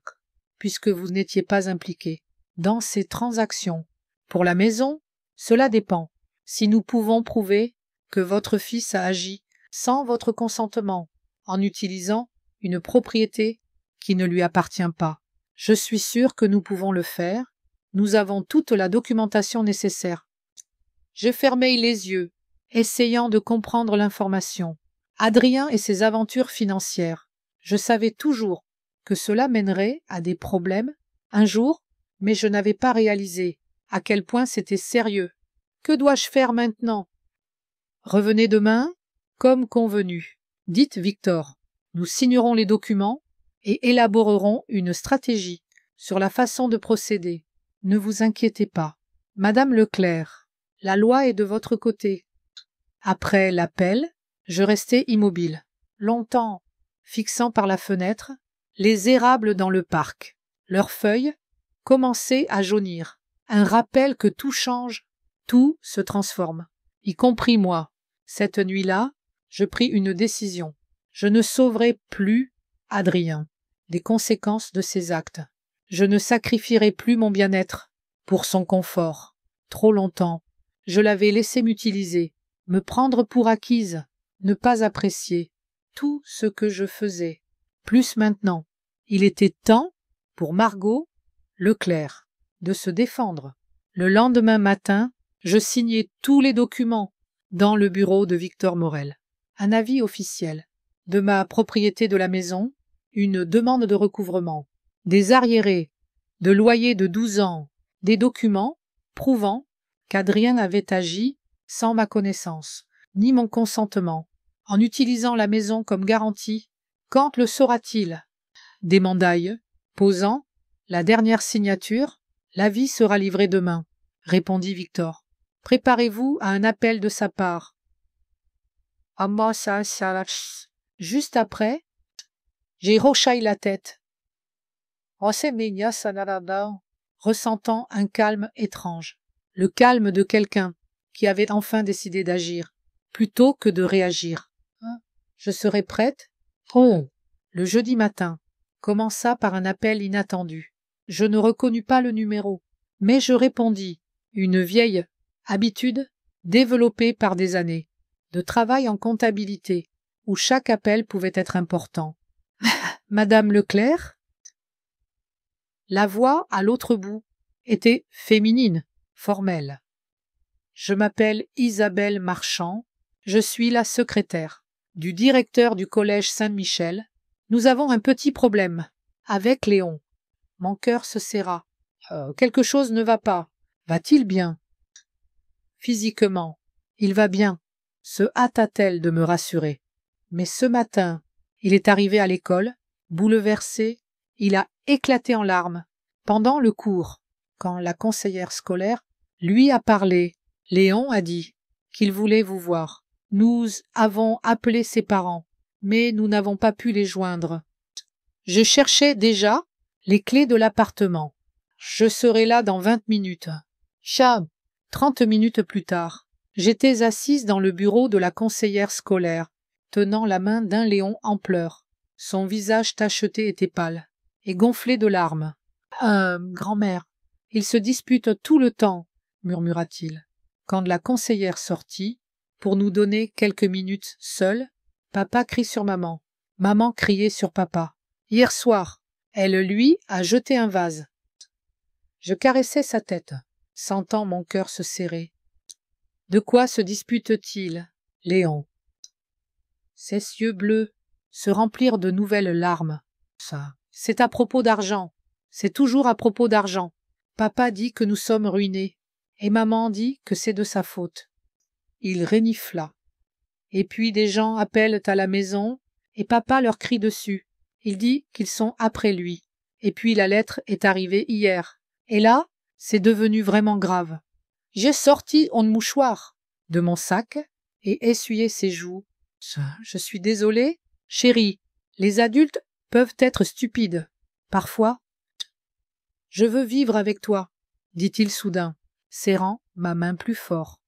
puisque vous n'étiez pas impliqué dans ces transactions. Pour la maison, cela dépend. Si nous pouvons prouver que votre fils a agi sans votre consentement, en utilisant une propriété qui ne lui appartient pas, je suis sûr que nous pouvons le faire. Nous avons toute la documentation nécessaire. Je fermai les yeux, essayant de comprendre l'information. Adrien et ses aventures financières. Je savais toujours que cela mènerait à des problèmes un jour, mais je n'avais pas réalisé à quel point c'était sérieux. Que dois-je faire maintenant? Revenez demain, comme convenu. Dites Victor, nous signerons les documents et élaborerons une stratégie sur la façon de procéder. Ne vous inquiétez pas. Madame Leclerc, la loi est de votre côté. Après l'appel, je restai immobile, longtemps, fixant par la fenêtre les érables dans le parc. Leurs feuilles commençaient à jaunir. Un rappel que tout change, tout se transforme, y compris moi. Cette nuit-là, je pris une décision. Je ne sauverai plus Adrien des conséquences de ses actes. Je ne sacrifierai plus mon bien-être pour son confort. Trop longtemps, je l'avais laissé m'utiliser, me prendre pour acquise, ne pas apprécier tout ce que je faisais. Plus maintenant, il était temps pour Margot Leclerc de se défendre. Le lendemain matin, je signai tous les documents dans le bureau de Victor Morel. Un avis officiel de ma propriété de la maison, une demande de recouvrement, des arriérés, de loyer de 12 ans, des documents prouvant qu'Adrien avait agi sans ma connaissance, ni mon consentement, en utilisant la maison comme garantie. Quand le saura-t-il? Des mandailles, posant la dernière signature. L'avis sera livré demain, répondit Victor. Préparez-vous à un appel de sa part. Juste après, j'ai hoché la tête, ressentant un calme étrange, le calme de quelqu'un qui avait enfin décidé d'agir, plutôt que de réagir. Je serai prête? Le jeudi matin commença par un appel inattendu. Je ne reconnus pas le numéro, mais je répondis, une vieille habitude développée par des années, de travail en comptabilité, où chaque appel pouvait être important. Madame Leclerc? La voix à l'autre bout était féminine, formelle. Je m'appelle Isabelle Marchand, je suis la secrétaire du directeur du collège Saint-Michel. Nous avons un petit problème avec Léon. Mon cœur se serra. Quelque chose ne va pas. Va-t-il bien? Physiquement, il va bien, se hâta-t-elle de me rassurer. Mais ce matin, il est arrivé à l'école, bouleversé, il a éclaté en larmes. Pendant le cours, quand la conseillère scolaire lui a parlé, Léon a dit qu'il voulait vous voir. Nous avons appelé ses parents, mais nous n'avons pas pu les joindre. Je cherchais déjà les clés de l'appartement. Je serai là dans 20 minutes. 30 minutes plus tard, j'étais assise dans le bureau de la conseillère scolaire, tenant la main d'un Léon en pleurs. Son visage tacheté était pâle et gonflé de larmes. Grand-mère, ils se disputent tout le temps, murmura-t-il. Quand la conseillère sortit, pour nous donner quelques minutes seuls, papa crie sur maman. Maman criait sur papa. Hier soir, elle lui a jeté un vase. Je caressais sa tête, sentant mon cœur se serrer. De quoi se dispute-t-il, Léon? Ses yeux bleus se remplirent de nouvelles larmes. Ça, c'est à propos d'argent. C'est toujours à propos d'argent. Papa dit que nous sommes ruinés, et maman dit que c'est de sa faute. Il renifla. Et puis des gens appellent à la maison, et papa leur crie dessus. Il dit qu'ils sont après lui. Et puis la lettre est arrivée hier. Et là, c'est devenu vraiment grave. J'ai sorti un mouchoir de mon sac et essuyé ses joues. Je suis désolée, chérie, les adultes peuvent être stupides. Parfois, je veux vivre avec toi, dit-il soudain, serrant ma main plus fort.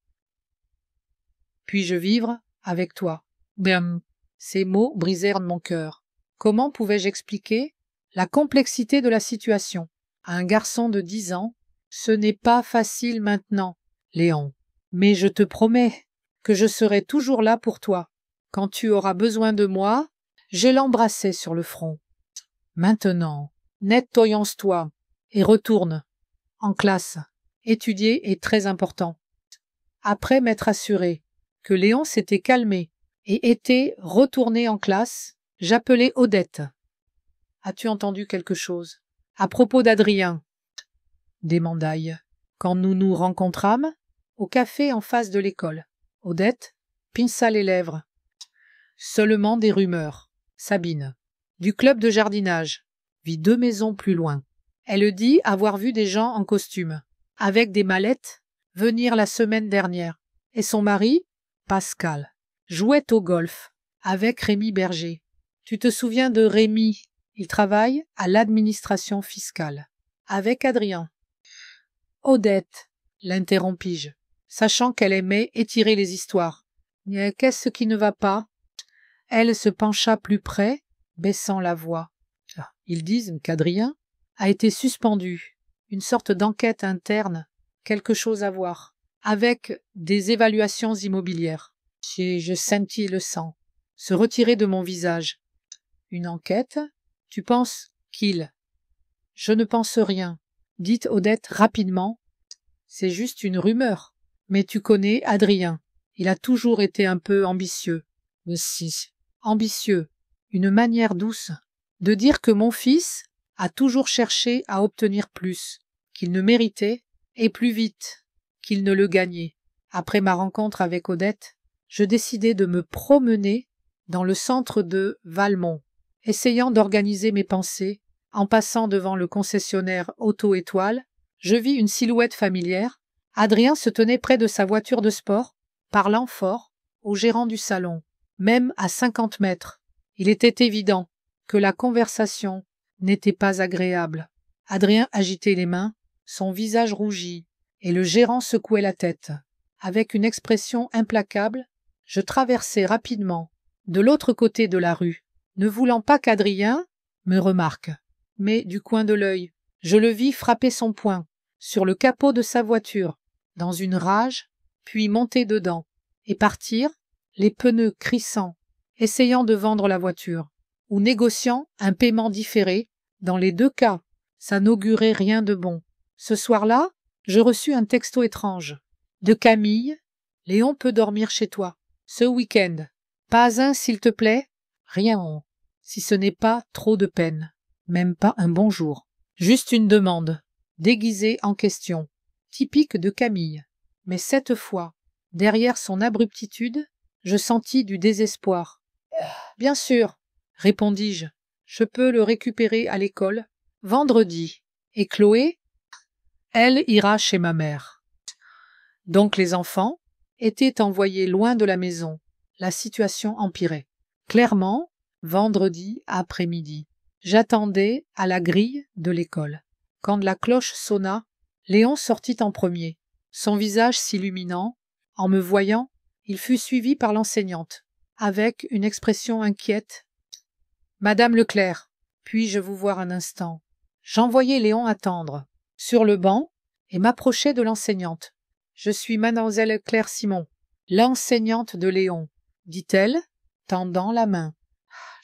Puis-je vivre avec toi? Bam. Ces mots brisèrent mon cœur. Comment pouvais-je expliquer la complexité de la situation à un garçon de 10 ans? Ce n'est pas facile maintenant, Léon, mais je te promets que je serai toujours là pour toi. Quand tu auras besoin de moi, je l'embrassai sur le front. Maintenant, nettoyons-toi et retourne en classe. Étudier est très important. Après m'être assuré que Léon s'était calmé et était retourné en classe, j'appelai Odette. As-tu entendu quelque chose? À propos d'Adrien, demandai-je, quand nous nous rencontrâmes au café en face de l'école. Odette pinça les lèvres. Seulement des rumeurs. Sabine, du club de jardinage, vit 2 maisons plus loin. Elle dit avoir vu des gens en costume, avec des mallettes, venir la semaine dernière. Et son mari, Pascal, jouait au golf avec Rémi Berger. Tu te souviens de Rémi? Il travaille à l'administration fiscale. Avec Adrien. Odette, l'interrompis-je, sachant qu'elle aimait étirer les histoires. Qu'est-ce qui ne va pas? Elle se pencha plus près, baissant la voix. Ils disent qu'Adrien a été suspendu. Une sorte d'enquête interne, quelque chose à voir, avec des évaluations immobilières. Je sentis le sang se retirer de mon visage. Une enquête? Tu penses qu'il? Je ne pense rien, dit Odette rapidement. C'est juste une rumeur. Mais tu connais Adrien. Il a toujours été un peu ambitieux. Si. Ambitieux. Une manière douce de dire que mon fils a toujours cherché à obtenir plus, qu'il ne méritait, et plus vite qu'il ne le gagnait. Après ma rencontre avec Odette, je décidai de me promener dans le centre de Valmont, essayant d'organiser mes pensées. En passant devant le concessionnaire Auto-Étoile, je vis une silhouette familière. Adrien se tenait près de sa voiture de sport, parlant fort au gérant du salon, même à 50 mètres. Il était évident que la conversation n'était pas agréable. Adrien agitait les mains, son visage rougit, et le gérant secouait la tête. Avec une expression implacable, je traversai rapidement de l'autre côté de la rue, ne voulant pas qu'Adrien me remarque. Mais du coin de l'œil, je le vis frapper son poing sur le capot de sa voiture, dans une rage, puis monter dedans, et partir, les pneus crissant, essayant de vendre la voiture, ou négociant un paiement différé. Dans les 2 cas, ça n'augurait rien de bon. Ce soir-là, je reçus un texto étrange. De Camille, Léon peut dormir chez toi, ce week-end. Pas un, s'il te plaît? Rien, si ce n'est pas trop de peine. Même pas un bonjour. Juste une demande, déguisée en question, typique de Camille. Mais cette fois, derrière son abruptitude, je sentis du désespoir. Bien sûr, répondis-je, je peux le récupérer à l'école, vendredi. Et Chloé? Elle ira chez ma mère. Donc les enfants étaient envoyés loin de la maison. La situation empirait. Clairement, vendredi après-midi. J'attendais à la grille de l'école. Quand la cloche sonna, Léon sortit en premier, son visage s'illuminant. En me voyant, il fut suivi par l'enseignante, avec une expression inquiète. « Madame Leclerc, puis-je vous voir un instant ?» J'envoyai Léon attendre, sur le banc, et m'approchai de l'enseignante. « Je suis mademoiselle Claire Simon, l'enseignante de Léon, » dit-elle, tendant la main.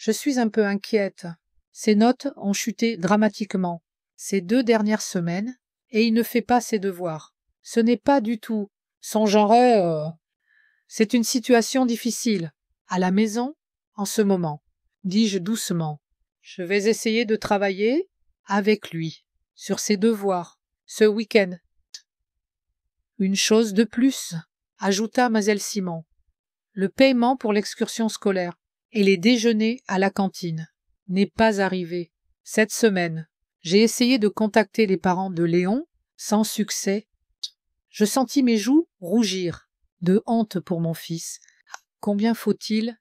Je suis un peu inquiète. Ses notes ont chuté dramatiquement ces 2 dernières semaines et il ne fait pas ses devoirs. Ce n'est pas du tout son genre. C'est une situation difficile. À la maison, en ce moment, dis-je doucement. Je vais essayer de travailler avec lui sur ses devoirs ce week-end. Une chose de plus, ajouta Mademoiselle Simon. Le paiement pour l'excursion scolaire et les déjeuners à la cantine n'est pas arrivé. Cette semaine, j'ai essayé de contacter les parents de Léon, sans succès. Je sentis mes joues rougir, de honte pour mon fils. Combien faut-il?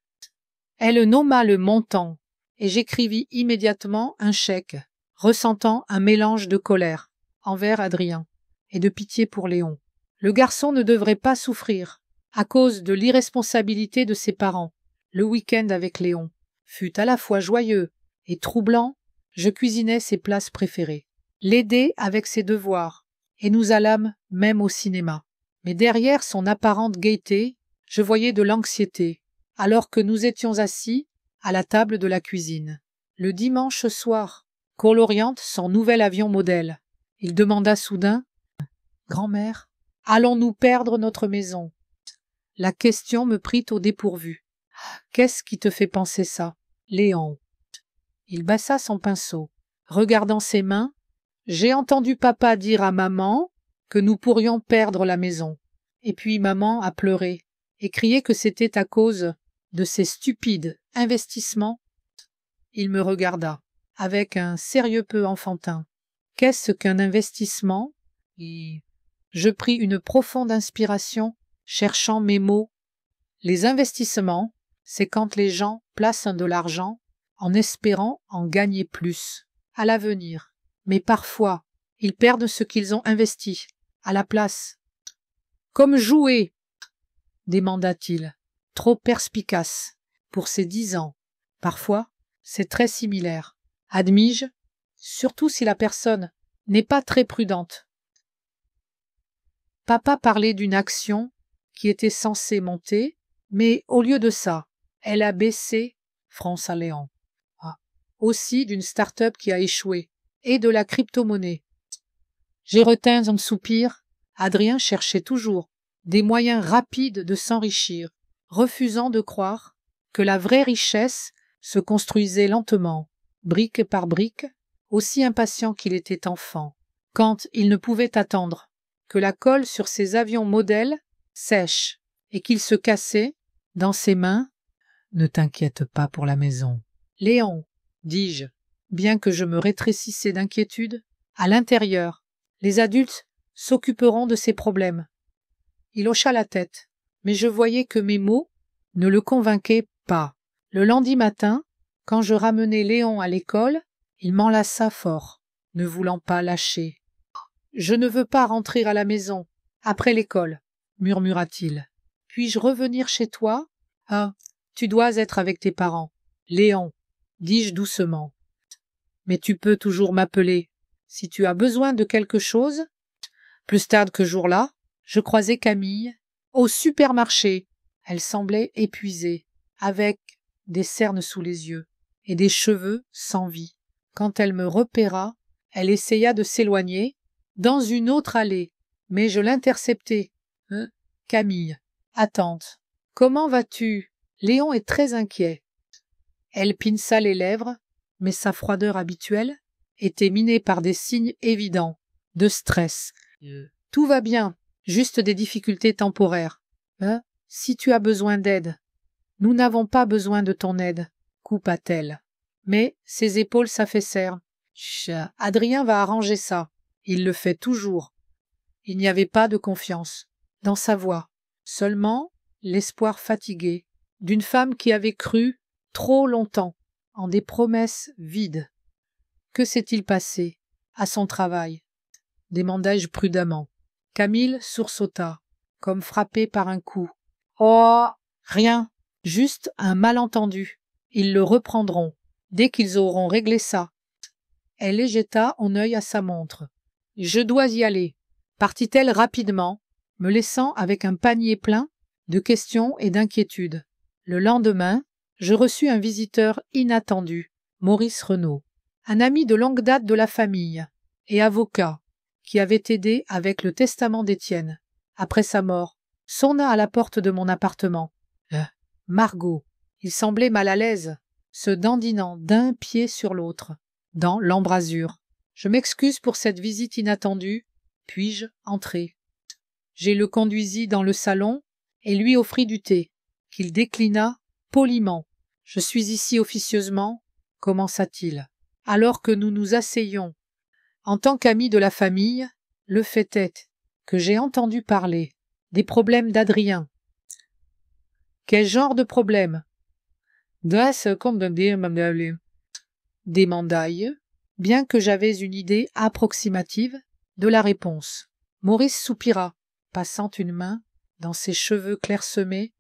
Elle nomma le montant, et j'écrivis immédiatement un chèque, ressentant un mélange de colère envers Adrien et de pitié pour Léon. Le garçon ne devrait pas souffrir à cause de l'irresponsabilité de ses parents. Le week-end avec Léon fut à la fois joyeux et troublant. Je cuisinais ses plats préférés, l'aidai avec ses devoirs, et nous allâmes même au cinéma. Mais derrière son apparente gaieté, je voyais de l'anxiété, alors que nous étions assis à la table de la cuisine. Le dimanche soir, qu'on l'oriente son nouvel avion modèle. Il demanda soudain « Grand-mère, allons-nous perdre notre maison ?» La question me prit au dépourvu. « Qu'est-ce qui te fait penser ça, Léon ?» Il bassa son pinceau. Regardant ses mains, « J'ai entendu papa dire à maman que nous pourrions perdre la maison. Et puis maman a pleuré et crié que c'était à cause de ces stupides investissements. » Il me regarda, avec un sérieux peu enfantin. « Qu'est-ce qu'un investissement ?» Et je pris une profonde inspiration, cherchant mes mots. Les investissements, c'est quand les gens placent de l'argent en espérant en gagner plus à l'avenir. Mais parfois, ils perdent ce qu'ils ont investi à la place. « Comme jouer !» demanda-t-il, trop perspicace pour ses 10 ans. Parfois, c'est très similaire, admis-je, surtout si la personne n'est pas très prudente. Papa parlait d'une action qui était censée monter, mais au lieu de ça, elle a baissé France à Léon. Aussi d'une start-up qui a échoué, et de la crypto-monnaie. J'ai retint un soupir. Adrien cherchait toujours des moyens rapides de s'enrichir, refusant de croire que la vraie richesse se construisait lentement, brique par brique, aussi impatient qu'il était enfant, quand il ne pouvait attendre que la colle sur ses avions modèles sèche et qu'il se cassait dans ses mains. « Ne t'inquiète pas pour la maison. Léon, dis-je, bien que je me rétrécissais d'inquiétude, à l'intérieur, les adultes s'occuperont de ces problèmes. » Il hocha la tête, mais je voyais que mes mots ne le convainquaient pas. Le lundi matin, quand je ramenai Léon à l'école, il m'enlaça fort, ne voulant pas lâcher. « Je ne veux pas rentrer à la maison, après l'école, » murmura-t-il. « Puis-je revenir chez toi ? » « Ah, tu dois être avec tes parents. Léon, dis-je doucement. Mais tu peux toujours m'appeler. Si tu as besoin de quelque chose. » Plus tard que jour-là, je croisai Camille au supermarché. Elle semblait épuisée, avec des cernes sous les yeux et des cheveux sans vie. Quand elle me repéra, elle essaya de s'éloigner dans une autre allée, mais je l'interceptai. « Camille, attente. Comment vas-tu ? Léon est très inquiet. » Elle pinça les lèvres, mais sa froideur habituelle était minée par des signes évidents de stress. « Tout va bien, juste des difficultés temporaires. Si tu as besoin d'aide. »« Nous n'avons pas besoin de ton aide, » coupa-t-elle. Mais ses épaules s'affaissèrent. « Chut, Adrien va arranger ça. Il le fait toujours. » Il n'y avait pas de confiance dans sa voix, seulement l'espoir fatigué d'une femme qui avait cru trop longtemps en des promesses vides. « Que s'est-il passé à son travail ?» demandai-je prudemment. Camille sursauta, comme frappée par un coup. « Oh, rien, juste un malentendu. Ils le reprendront, dès qu'ils auront réglé ça. » Elle les jeta un œil à sa montre. « Je dois y aller. » Partit-elle rapidement, me laissant avec un panier plein de questions et d'inquiétudes. Le lendemain, je reçus un visiteur inattendu, Maurice Renaud, un ami de longue date de la famille et avocat, qui avait aidé avec le testament d'Étienne. Après sa mort, sonna à la porte de mon appartement. Margot, il semblait mal à l'aise, se dandinant d'un pied sur l'autre, dans l'embrasure. Je m'excuse pour cette visite inattendue, puis-je entrer? Je le conduisis dans le salon et lui offris du thé, qu'il déclina poliment. Je suis ici officieusement, commença-t-il, alors que nous nous asseyions. En tant qu'ami de la famille, le fait est que j'ai entendu parler des problèmes d'Adrien. Quel genre de problème? Demandai-je, bien que j'avais une idée approximative de la réponse. Maurice soupira, passant une main dans ses cheveux clairsemés.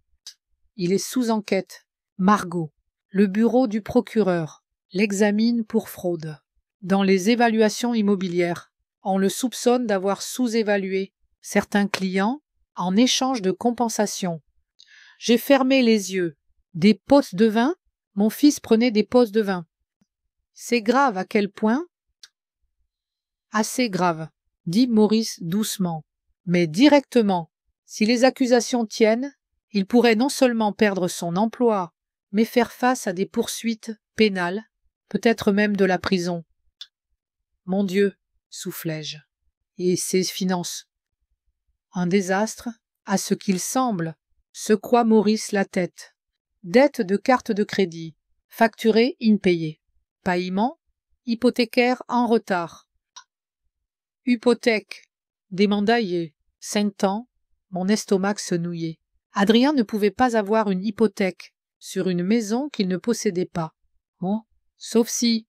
Il est sous enquête. Margot, le bureau du procureur, l'examine pour fraude. Dans les évaluations immobilières, on le soupçonne d'avoir sous-évalué certains clients en échange de compensation. J'ai fermé les yeux. Des pots de vin? Mon fils prenait des pots de vin. C'est grave à quel point? Assez grave, dit Maurice doucement. Mais directement, si les accusations tiennent, il pourrait non seulement perdre son emploi, mais faire face à des poursuites pénales, peut-être même de la prison. Mon Dieu, soufflai-je. Et ses finances? Un désastre, à ce qu'il semble, secoua Maurice la tête. Dette de carte de crédit, facturée impayée. Paiement, hypothécaire en retard. Hypothèque, demandai-je, sentant mon estomac se nouiller. Adrien ne pouvait pas avoir une hypothèque sur une maison qu'il ne possédait pas. Bon, sauf si,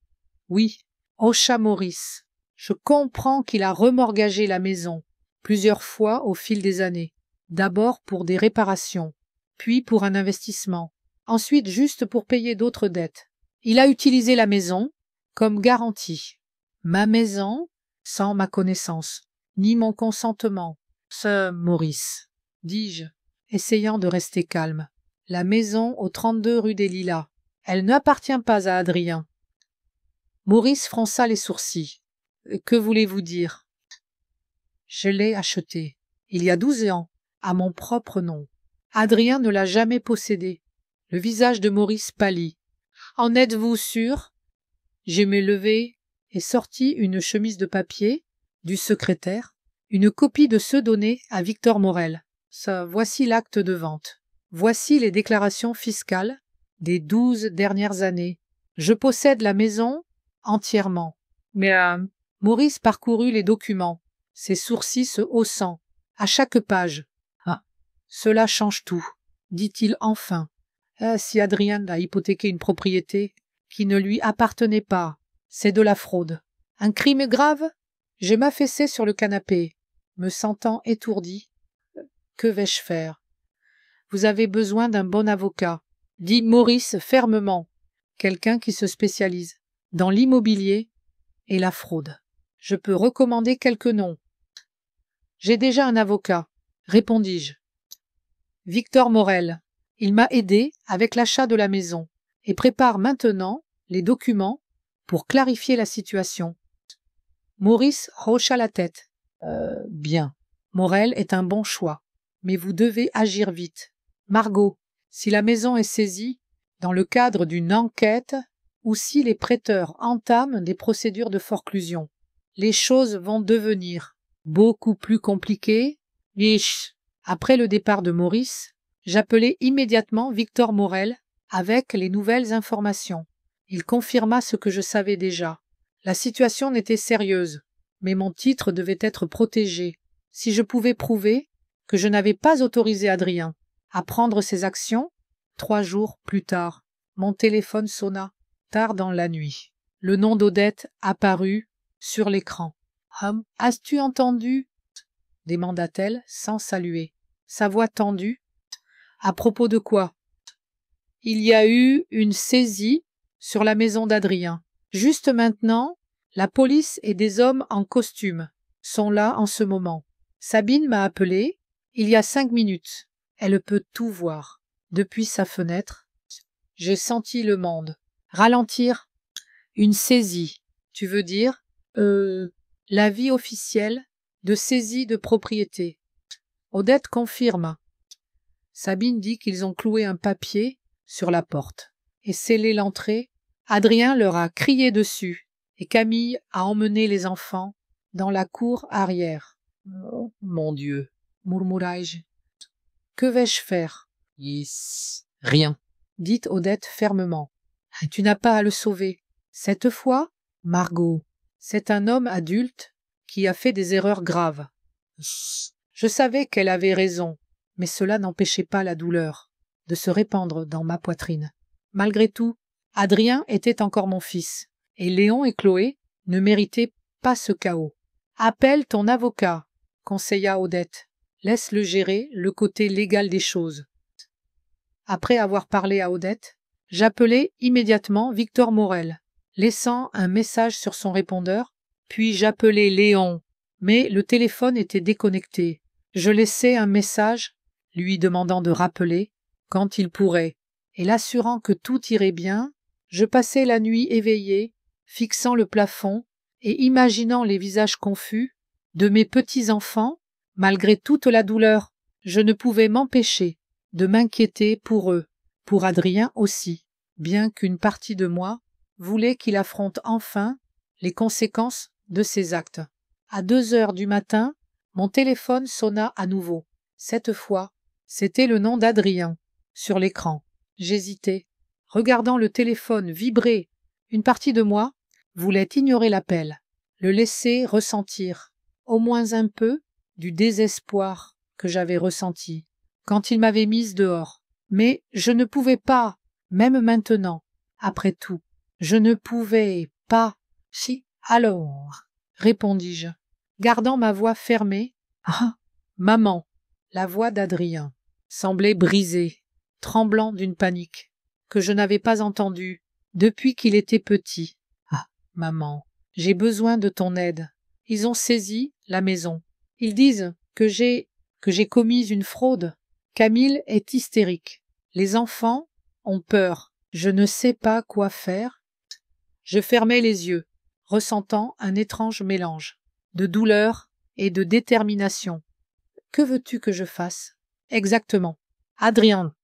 oui, hocha Maurice. Je comprends qu'il a remortgagé la maison plusieurs fois au fil des années. D'abord pour des réparations, puis pour un investissement, ensuite juste pour payer d'autres dettes. Il a utilisé la maison comme garantie. Ma maison, sans ma connaissance, ni mon consentement. Ce Maurice, dis-je, essayant de rester calme. La maison au 32 rue des Lilas. Elle n'appartient pas à Adrien. Maurice fronça les sourcils. Que voulez-vous dire? Je l'ai achetée, il y a 12 ans, à mon propre nom. Adrien ne l'a jamais possédée. Le visage de Maurice pâlit. En êtes-vous sûr? Je me levai et sortis une chemise de papier, du secrétaire, une copie de ceux donnés à Victor Morel. Voici l'acte de vente. Voici les déclarations fiscales des 12 dernières années. Je possède la maison entièrement. Mais Maurice parcourut les documents, ses sourcils se haussant, à chaque page. Ah, cela change tout, dit-il enfin. Si Adrien a hypothéqué une propriété qui ne lui appartenait pas, c'est de la fraude. Un crime grave? Je m'affaissai sur le canapé, me sentant étourdi. Que vais-je faire? Vous avez besoin d'un bon avocat, dit Maurice fermement, quelqu'un qui se spécialise dans l'immobilier et la fraude. Je peux recommander quelques noms. J'ai déjà un avocat, répondis-je. Victor Morel. Il m'a aidé avec l'achat de la maison et prépare maintenant les documents pour clarifier la situation. Maurice hocha la tête. Bien. Morel est un bon choix, mais vous devez agir vite. Margot, si la maison est saisie dans le cadre d'une enquête ou si les prêteurs entament des procédures de forclusion, les choses vont devenir beaucoup plus compliquées. Après le départ de Maurice, j'appelai immédiatement Victor Morel avec les nouvelles informations. Il confirma ce que je savais déjà. La situation n'était sérieuse, mais mon titre devait être protégé. Si je pouvais prouver que je n'avais pas autorisé Adrien à prendre ses actions, 3 jours plus tard, mon téléphone sonna, tard dans la nuit. Le nom d'Odette apparut sur l'écran. « As-tu entendu ?» demanda-t-elle sans saluer. Sa voix tendue. « À propos de quoi ?»« Il y a eu une saisie sur la maison d'Adrien. Juste maintenant, la police et des hommes en costume sont là en ce moment. Sabine m'a appelé il y a 5 minutes. Elle peut tout voir depuis sa fenêtre. J'ai senti le monde. Ralentir. Une saisie. Tu veux dire l'avis officiel de saisie de propriété. Odette confirme. Sabine dit qu'ils ont cloué un papier sur la porte et scellé l'entrée. Adrien leur a crié dessus et Camille a emmené les enfants dans la cour arrière. Oh, mon Dieu, murmurai-je. Que vais-je faire? Yes. Rien, dit Odette fermement. Tu n'as pas à le sauver. Cette fois, Margot, c'est un homme adulte qui a fait des erreurs graves. Je savais qu'elle avait raison, mais cela n'empêchait pas la douleur de se répandre dans ma poitrine. Malgré tout, Adrien était encore mon fils, et Léon et Chloé ne méritaient pas ce chaos. Appelle ton avocat, conseilla Odette. Laisse-le gérer le côté légal des choses. Après avoir parlé à Odette, j'appelai immédiatement Victor Morel, laissant un message sur son répondeur, puis j'appelai Léon, mais le téléphone était déconnecté. Je laissai un message lui demandant de rappeler quand il pourrait, et l'assurant que tout irait bien, je passai la nuit éveillé, fixant le plafond et imaginant les visages confus de mes petits-enfants. Malgré toute la douleur, je ne pouvais m'empêcher de m'inquiéter pour eux, pour Adrien aussi, bien qu'une partie de moi voulait qu'il affronte enfin les conséquences de ses actes. À 2 heures du matin, mon téléphone sonna à nouveau. Cette fois, c'était le nom d'Adrien sur l'écran. J'hésitais, regardant le téléphone vibrer. Une partie de moi voulait ignorer l'appel, le laisser ressentir, au moins un peu, du désespoir que j'avais ressenti quand il m'avait mise dehors. Mais je ne pouvais pas, même maintenant, après tout, je ne pouvais pas. Si, alors, répondis-je, gardant ma voix fermée. Ah, maman, la voix d'Adrien semblait brisée, tremblant d'une panique que je n'avais pas entendue depuis qu'il était petit. Ah, maman, j'ai besoin de ton aide. Ils ont saisi la maison. Ils disent que j'ai commis une fraude. Camille est hystérique. Les enfants ont peur. Je ne sais pas quoi faire. Je fermai les yeux, ressentant un étrange mélange de douleur et de détermination. Que veux-tu que je fasse? Exactement. Adrien.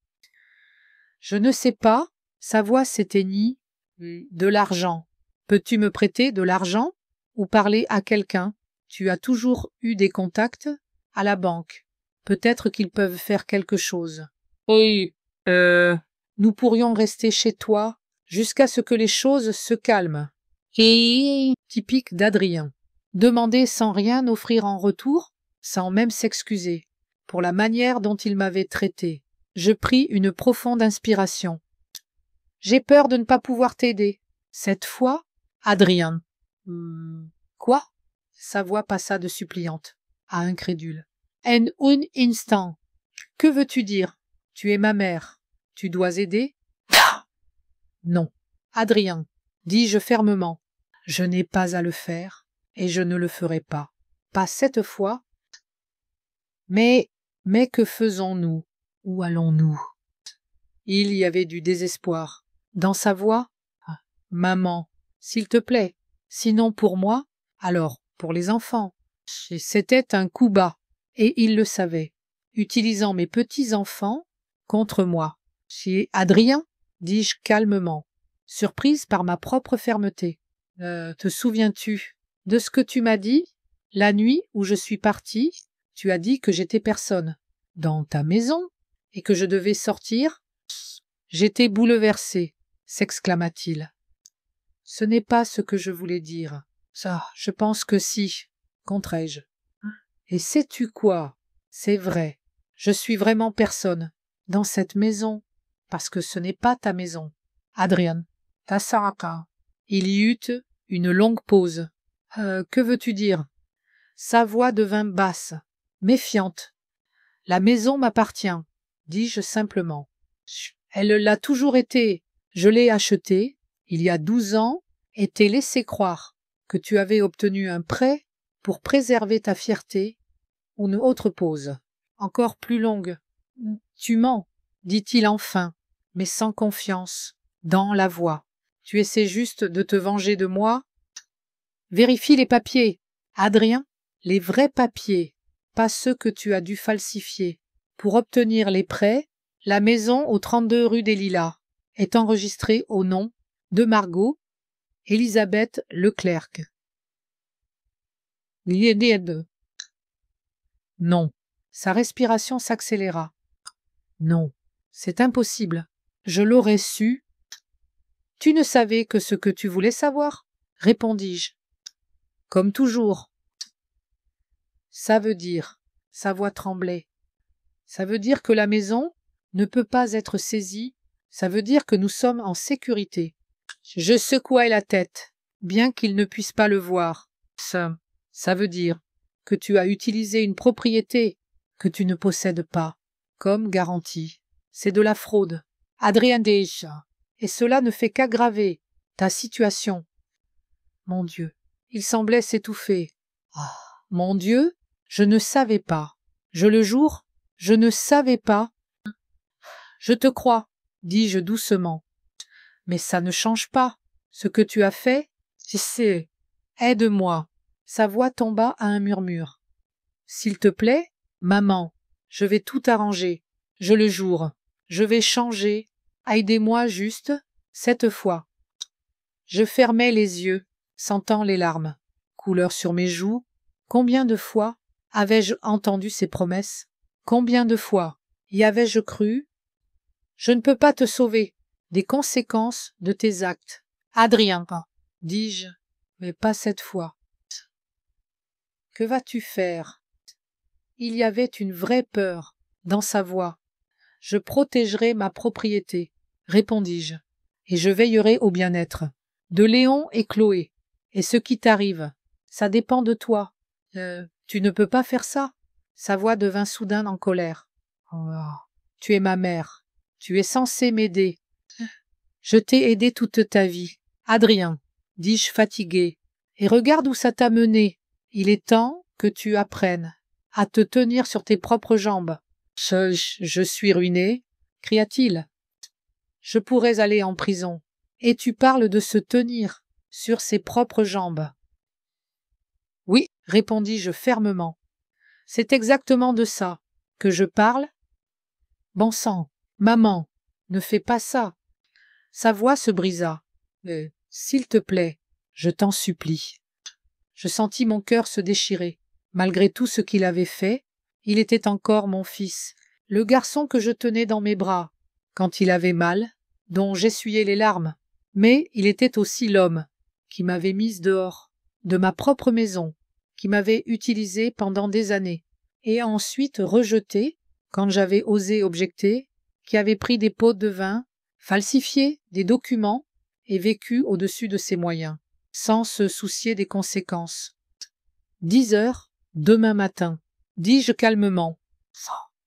Je ne sais pas. Sa voix s'éteignit. De l'argent. Peux-tu me prêter de l'argent ou parler à quelqu'un? Tu as toujours eu des contacts à la banque. Peut-être qu'ils peuvent faire quelque chose. Oui, nous pourrions rester chez toi jusqu'à ce que les choses se calment. Et typique d'Adrien. Demander sans rien offrir en retour, sans même s'excuser, pour la manière dont il m'avait traité. Je pris une profonde inspiration. J'ai peur de ne pas pouvoir t'aider. Cette fois, Adrien. Quoi? Sa voix passa de suppliante à incrédule. En un instant. Que veux-tu dire? Tu es ma mère. Tu dois aider? Non. Adrien, dis-je fermement, je n'ai pas à le faire et je ne le ferai pas. Pas cette fois. Mais que faisons-nous? Où allons-nous? Il y avait du désespoir dans sa voix. Maman, s'il te plaît, sinon pour moi, alors pour les enfants. C'était un coup bas, et il le savait, utilisant mes petits-enfants contre moi. Chez Adrien, dis-je calmement, surprise par ma propre fermeté. Te souviens-tu de ce que tu m'as dit? La nuit où je suis partie, tu as dit que j'étais personne. Dans ta maison, et que je devais sortir? J'étais bouleversé, s'exclama-t-il. Ce n'est pas ce que je voulais dire. Ça, je pense que si, contrais-je. Et sais-tu quoi? C'est vrai, je suis vraiment personne dans cette maison, parce que ce n'est pas ta maison. Adrien, ta Saraka. Il y eut une longue pause. Que veux-tu dire? Sa voix devint basse, méfiante. La maison m'appartient, dis-je simplement. Elle l'a toujours été. Je l'ai achetée, il y a 12 ans, et t'ai laissé croire que tu avais obtenu un prêt pour préserver ta fierté. Une autre pause, encore plus longue. Tu mens, dit-il enfin, mais sans confiance, dans la voix. Tu essaies juste de te venger de moi? Vérifie les papiers. Adrien, les vrais papiers, pas ceux que tu as dû falsifier. Pour obtenir les prêts, la maison au 32 rue des Lilas est enregistrée au nom de Margot Elisabeth Leclerc. Non. Sa respiration s'accéléra. Non, c'est impossible. Je l'aurais su. Tu ne savais que ce que tu voulais savoir, répondis-je. Comme toujours. Ça veut dire, sa voix tremblait. Ça veut dire que la maison ne peut pas être saisie. Ça veut dire que nous sommes en sécurité. Je secouai la tête, bien qu'il ne puisse pas le voir. Ça veut dire que tu as utilisé une propriété que tu ne possèdes pas, comme garantie. C'est de la fraude. Adrien Deja. Et cela ne fait qu'aggraver ta situation. Mon Dieu, il semblait s'étouffer. Ah, mon Dieu, je ne savais pas. Je le jure, je ne savais pas. Je te crois, dis-je doucement. Mais ça ne change pas. Ce que tu as fait, c'est... Aide-moi. Sa voix tomba à un murmure. S'il te plaît, maman, je vais tout arranger. Je le jure. Je vais changer. Aidez-moi juste, cette fois. Je fermai les yeux, sentant les larmes. Couleur sur mes joues. Combien de fois avais-je entendu ces promesses? Combien de fois y avais-je cru? Je ne peux pas te sauver des conséquences de tes actes. Adrien, dis-je, mais pas cette fois. Que vas-tu faire? Il y avait une vraie peur dans sa voix. Je protégerai ma propriété, répondis-je, et je veillerai au bien-être de Léon et Chloé. Et ce qui t'arrive, ça dépend de toi. Tu ne peux pas faire ça. Sa voix devint soudain en colère. Oh, tu es ma mère. Tu es censé m'aider. Je t'ai aidé toute ta vie. Adrien, dis-je fatigué, et regarde où ça t'a mené. Il est temps que tu apprennes à te tenir sur tes propres jambes. Je suis ruiné, cria-t-il. Je pourrais aller en prison. Et tu parles de se tenir sur ses propres jambes. Oui, répondis-je fermement. C'est exactement de ça que je parle. Bon sang, maman, ne fais pas ça. Sa voix se brisa. S'il te plaît, je t'en supplie. Je sentis mon cœur se déchirer. Malgré tout ce qu'il avait fait, il était encore mon fils, le garçon que je tenais dans mes bras, quand il avait mal, dont j'essuyais les larmes. Mais il était aussi l'homme qui m'avait mise dehors, de ma propre maison, qui m'avait utilisée pendant des années, et ensuite rejeté, quand j'avais osé objecter, qui avait pris des pots de vin, falsifié des documents et vécu au-dessus de ses moyens, sans se soucier des conséquences. 10 heures, demain matin, dis-je calmement.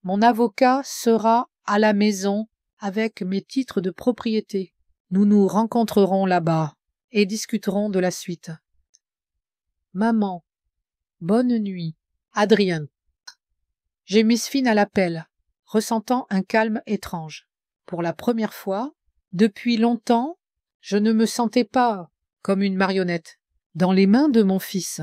Mon avocat sera à la maison avec mes titres de propriété. Nous nous rencontrerons là-bas et discuterons de la suite. Maman, bonne nuit. Adrien. J'ai mis fin à l'appel, ressentant un calme étrange. Pour la première fois, depuis longtemps, je ne me sentais pas comme une marionnette dans les mains de mon fils.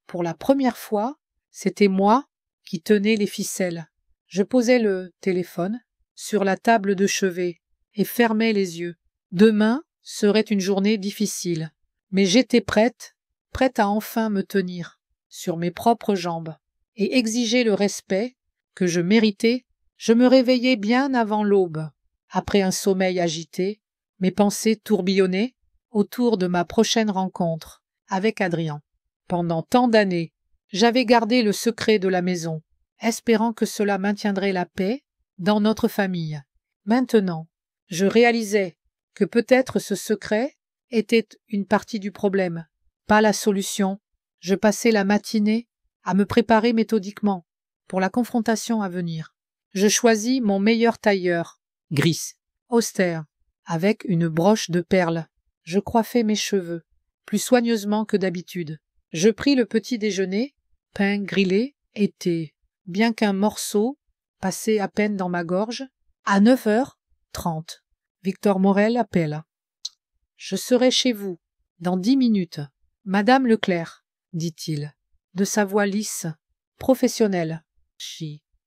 Pour la première fois, c'était moi qui tenais les ficelles. Je posais le téléphone sur la table de chevet et fermais les yeux. Demain serait une journée difficile, mais j'étais prête à enfin me tenir sur mes propres jambes et exiger le respect que je méritais. Je me réveillai bien avant l'aube. Après un sommeil agité, mes pensées tourbillonnaient autour de ma prochaine rencontre avec Adrien. Pendant tant d'années, j'avais gardé le secret de la maison, espérant que cela maintiendrait la paix dans notre famille. Maintenant, je réalisais que peut-être ce secret était une partie du problème, pas la solution. Je passais la matinée à me préparer méthodiquement pour la confrontation à venir. Je choisis mon meilleur tailleur, gris, austère, avec une broche de perles. Je coiffai mes cheveux, plus soigneusement que d'habitude. Je pris le petit déjeuner, pain grillé et thé, bien qu'un morceau passait à peine dans ma gorge, à 9h30. Victor Morel appelle. Je serai chez vous, dans 10 minutes. Madame Leclerc, dit-il, de sa voix lisse, professionnelle.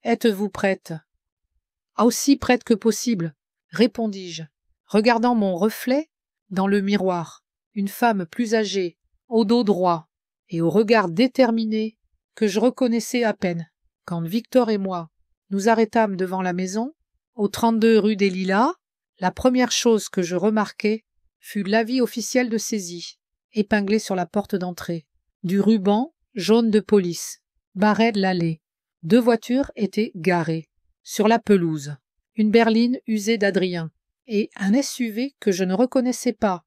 Êtes-vous prête? Aussi prête que possible, répondis-je, regardant mon reflet dans le miroir, une femme plus âgée, au dos droit et au regard déterminé que je reconnaissais à peine. Quand Victor et moi nous arrêtâmes devant la maison, au 32 rue des Lilas, la première chose que je remarquai fut l'avis officiel de saisie, épinglé sur la porte d'entrée, du ruban jaune de police, barrait l'allée. 2 voitures étaient garées, sur la pelouse, une berline usée d'Adrien, et un SUV que je ne reconnaissais pas.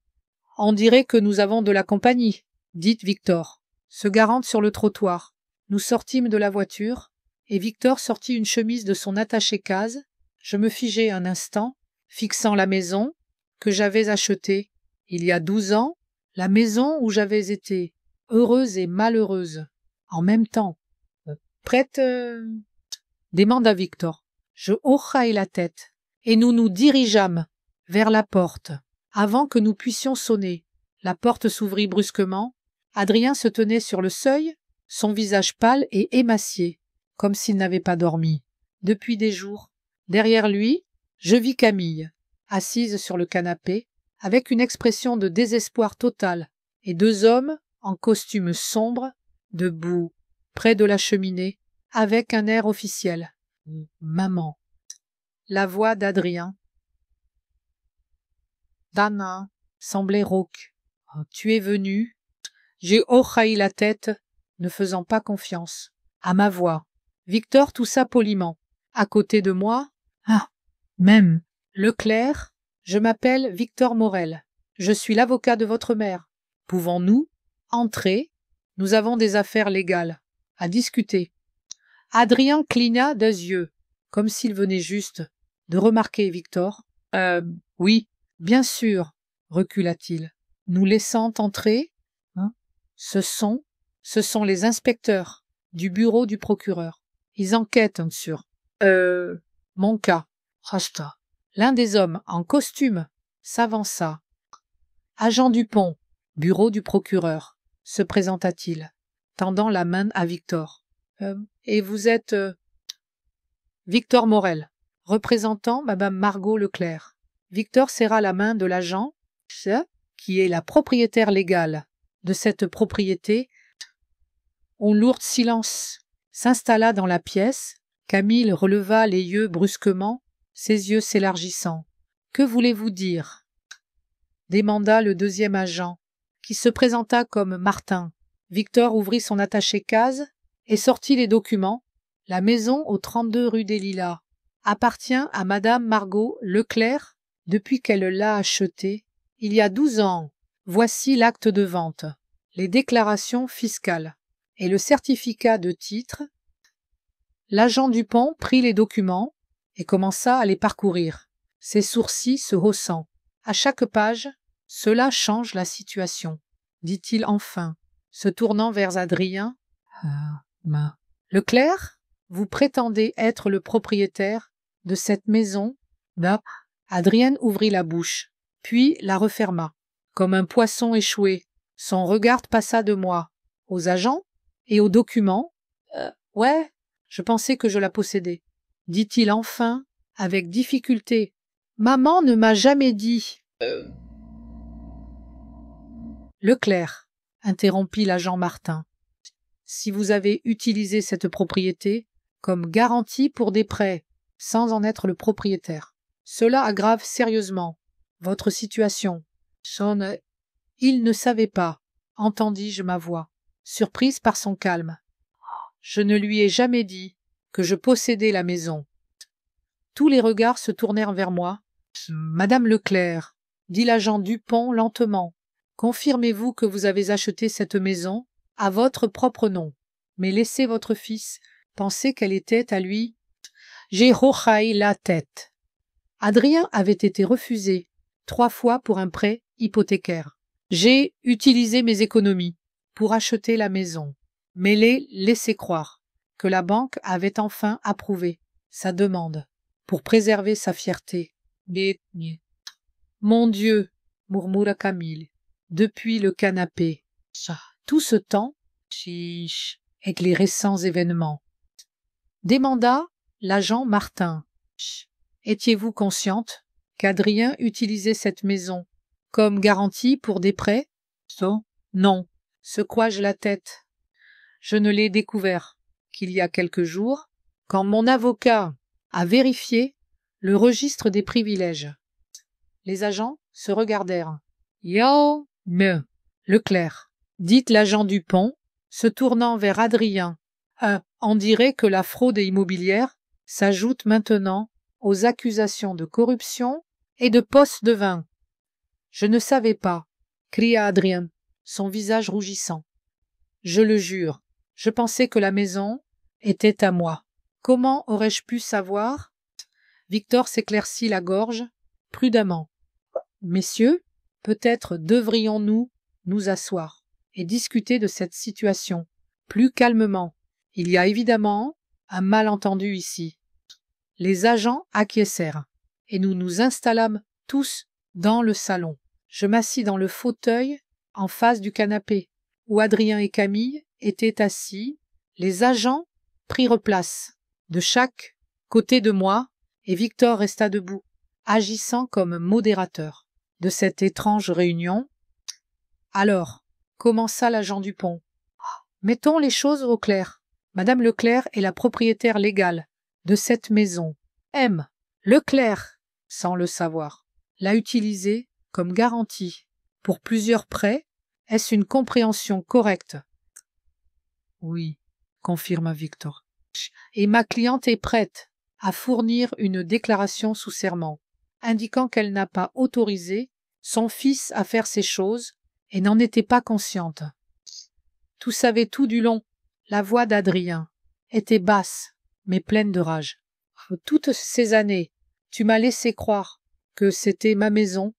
On dirait que nous avons de la compagnie, dit Victor, se garant sur le trottoir. Nous sortîmes de la voiture, et Victor sortit une chemise de son attaché-case. Je me figeai un instant, fixant la maison que j'avais achetée il y a 12 ans, la maison où j'avais été heureuse et malheureuse en même temps. Prête demanda Victor. Je hochai la tête, et nous nous dirigeâmes vers la porte. Avant que nous puissions sonner, la porte s'ouvrit brusquement. Adrien se tenait sur le seuil, son visage pâle et émacié, comme s'il n'avait pas dormi depuis des jours. Derrière lui, je vis Camille, assise sur le canapé, avec une expression de désespoir total, et 2 hommes, en costume sombre, debout, près de la cheminée, avec un air officiel. Maman. La voix d'Adrien. Dana semblait rauque. Tu es venu. J'ai hochaï la tête, ne faisant pas confiance à ma voix. Victor toussa poliment. À côté de moi, même Leclerc, je m'appelle Victor Morel. Je suis l'avocat de votre mère. Pouvons-nous entrer? Nous avons des affaires légales à discuter. Adrien cligna des yeux, comme s'il venait juste de remarquer Victor. Oui, bien sûr, recula-t-il, nous laissant entrer. Ce sont les inspecteurs du bureau du procureur. Ils enquêtent sur mon cas. Rasta. L'un des hommes en costume s'avança. Agent Dupont, bureau du procureur, se présenta-t-il, tendant la main à Victor. Et vous êtes Victor Morel, représentant Madame Margot Leclerc. Victor serra la main de l'agent, qui est la propriétaire légale de cette propriété. Un lourd silence s'installa dans la pièce. Camille releva les yeux brusquement, ses yeux s'élargissant. Que voulez-vous dire? Demanda le 2e agent, qui se présenta comme Martin. Victor ouvrit son attaché-case et sortit les documents. La maison au 32 rue des Lilas appartient à Madame Margot Leclerc depuis qu'elle l'a achetée il y a 12 ans. Voici l'acte de vente, les déclarations fiscales et le certificat de titre. L'agent Dupont prit les documents et commença à les parcourir, ses sourcils se haussant. À chaque page, cela change la situation, dit-il enfin, se tournant vers Adrien. Leclerc, vous prétendez être le propriétaire de cette maison? Adrien ouvrit la bouche, puis la referma. Comme un poisson échoué, son regard passa de moi aux agents et aux documents. Ouais, je pensais que je la possédais, dit-il enfin avec difficulté. Maman ne m'a jamais dit. Leclerc, interrompit l'agent Martin, si vous avez utilisé cette propriété comme garantie pour des prêts sans en être le propriétaire, cela aggrave sérieusement votre situation. Il ne savait pas, entendis-je ma voix, surprise par son calme. Je ne lui ai jamais dit que je possédais la maison. Tous les regards se tournèrent vers moi. Madame Leclerc, dit l'agent Dupont lentement, confirmez-vous que vous avez acheté cette maison à votre propre nom, mais laissez votre fils penser qu'elle était à lui. J'ai hochaï la tête. Adrien avait été refusé 3 fois pour un prêt hypothécaire. J'ai utilisé mes économies pour acheter la maison, mais les laissé croire que la banque avait enfin approuvé sa demande pour préserver sa fierté. Mon Dieu, murmura Camille, depuis le canapé. Tout ce temps, chiche, avec les récents événements. Demanda l'agent Martin. Étiez-vous consciente qu'Adrien utilisait cette maison comme garantie pour des prêts? Non, secouai-je la tête. Je ne l'ai découvert qu'il y a quelques jours, quand mon avocat a vérifié le registre des privilèges. Les agents se regardèrent. Yo, me, Leclerc, dit l'agent Dupont, se tournant vers Adrien. On dirait que la fraude immobilière s'ajoute maintenant aux accusations de corruption et de posse de vin. Je ne savais pas, cria Adrien, son visage rougissant. Je le jure, je pensais que la maison était à moi. Comment aurais-je pu savoir? Victor s'éclaircit la gorge, prudemment. Messieurs, peut-être devrions-nous nous asseoir et discuter de cette situation plus calmement. Il y a évidemment un malentendu ici. Les agents acquiescèrent, et nous nous installâmes tous dans le salon. Je m'assis dans le fauteuil en face du canapé, où Adrien et Camille étaient assis. Les agents prirent place de chaque côté de moi, et Victor resta debout, agissant comme modérateur de cette étrange réunion. Alors, commença l'agent Dupont. Mettons les choses au clair. Madame Leclerc est la propriétaire légale de cette maison. M. Leclerc, sans le savoir, l'a utilisée comme garantie pour plusieurs prêts. Est-ce une compréhension correcte? Oui, confirma Victor. Et ma cliente est prête à fournir une déclaration sous serment, indiquant qu'elle n'a pas autorisé son fils à faire ces choses et n'en était pas consciente. Tout savait tout du long. La voix d'Adrien était basse, mais pleine de rage. Toutes ces années, tu m'as laissé croire que c'était ma maison.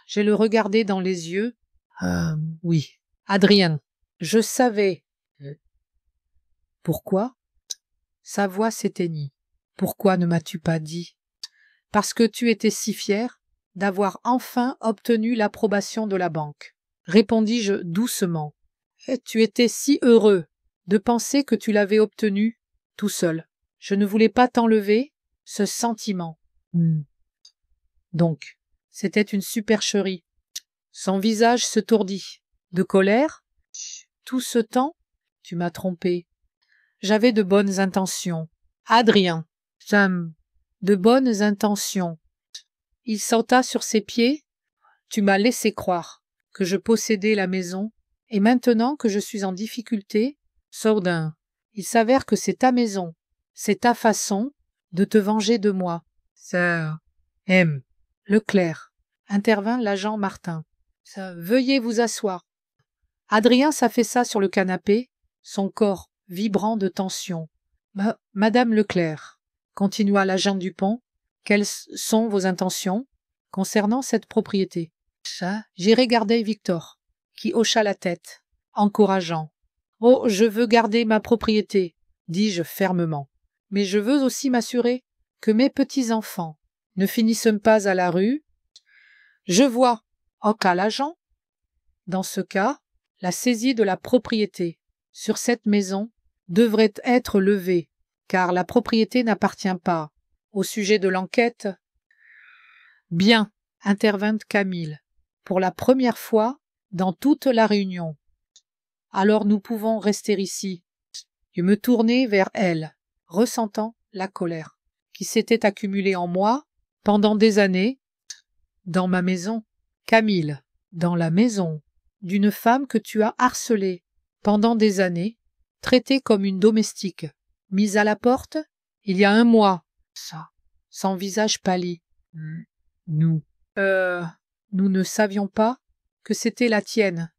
Je le regardais dans les yeux. Oui. Adrien, je savais. Pourquoi? Sa voix s'éteignit. Pourquoi ne m'as-tu pas dit? Parce que tu étais si fier d'avoir enfin obtenu l'approbation de la banque, répondis-je doucement. Tu étais si heureux de penser que tu l'avais obtenu tout seul. Je ne voulais pas t'enlever ce sentiment. Donc, c'était une supercherie. Son visage se tordit. De colère? Tout ce temps? Tu m'as trompé. J'avais de bonnes intentions. Adrien, de bonnes intentions. Il sauta sur ses pieds. Tu m'as laissé croire que je possédais la maison, et maintenant que je suis en difficulté, Sourdin, il s'avère que c'est ta maison, c'est ta façon de te venger de moi. Sœur M. Leclerc, intervint l'agent Martin. Veuillez vous asseoir. Adrien s'affaissa sur le canapé, son corps vibrant de tension. Madame Leclerc, continua l'agent Dupont, quelles sont vos intentions concernant cette propriété? J'irai garder Victor, qui hocha la tête, encourageant. Oh, je veux garder ma propriété, dis-je fermement, mais je veux aussi m'assurer que mes petits-enfants ne finissent pas à la rue. Je vois, hoqua l'agent. Dans ce cas, la saisie de la propriété sur cette maison devrait être levée, car la propriété n'appartient pas. Au sujet de l'enquête, bien, intervint Camille, pour la première fois dans toute la réunion. Alors nous pouvons rester ici. Je me tournai vers elle, ressentant la colère qui s'était accumulée en moi pendant des années. Dans ma maison, Camille, dans la maison d'une femme que tu as harcelée pendant des années, traitée comme une domestique, mise à la porte il y a 1 mois. Ça, son visage pâlit. Nous ne savions pas que c'était la tienne.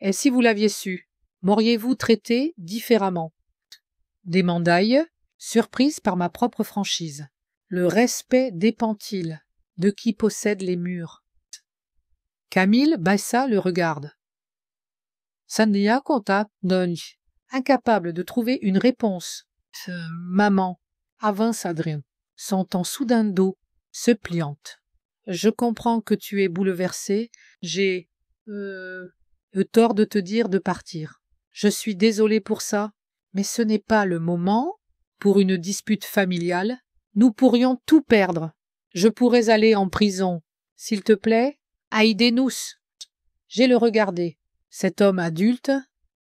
Et si vous l'aviez su, m'auriez-vous traité différemment? Demanda-je, surprise par ma propre franchise. Le respect dépend-il de qui possède les murs? Camille baissa le regard. Sandia compta, donc, incapable de trouver une réponse. Maman, avance Adrien, son ton soudain d'eau, se pliante. Je comprends que tu es bouleversé. J'ai tort de te dire de partir. Je suis désolé pour ça, mais ce n'est pas le moment pour une dispute familiale. Nous pourrions tout perdre. Je pourrais aller en prison. S'il te plaît, aidez-nous. J'ai le regardé, cet homme adulte,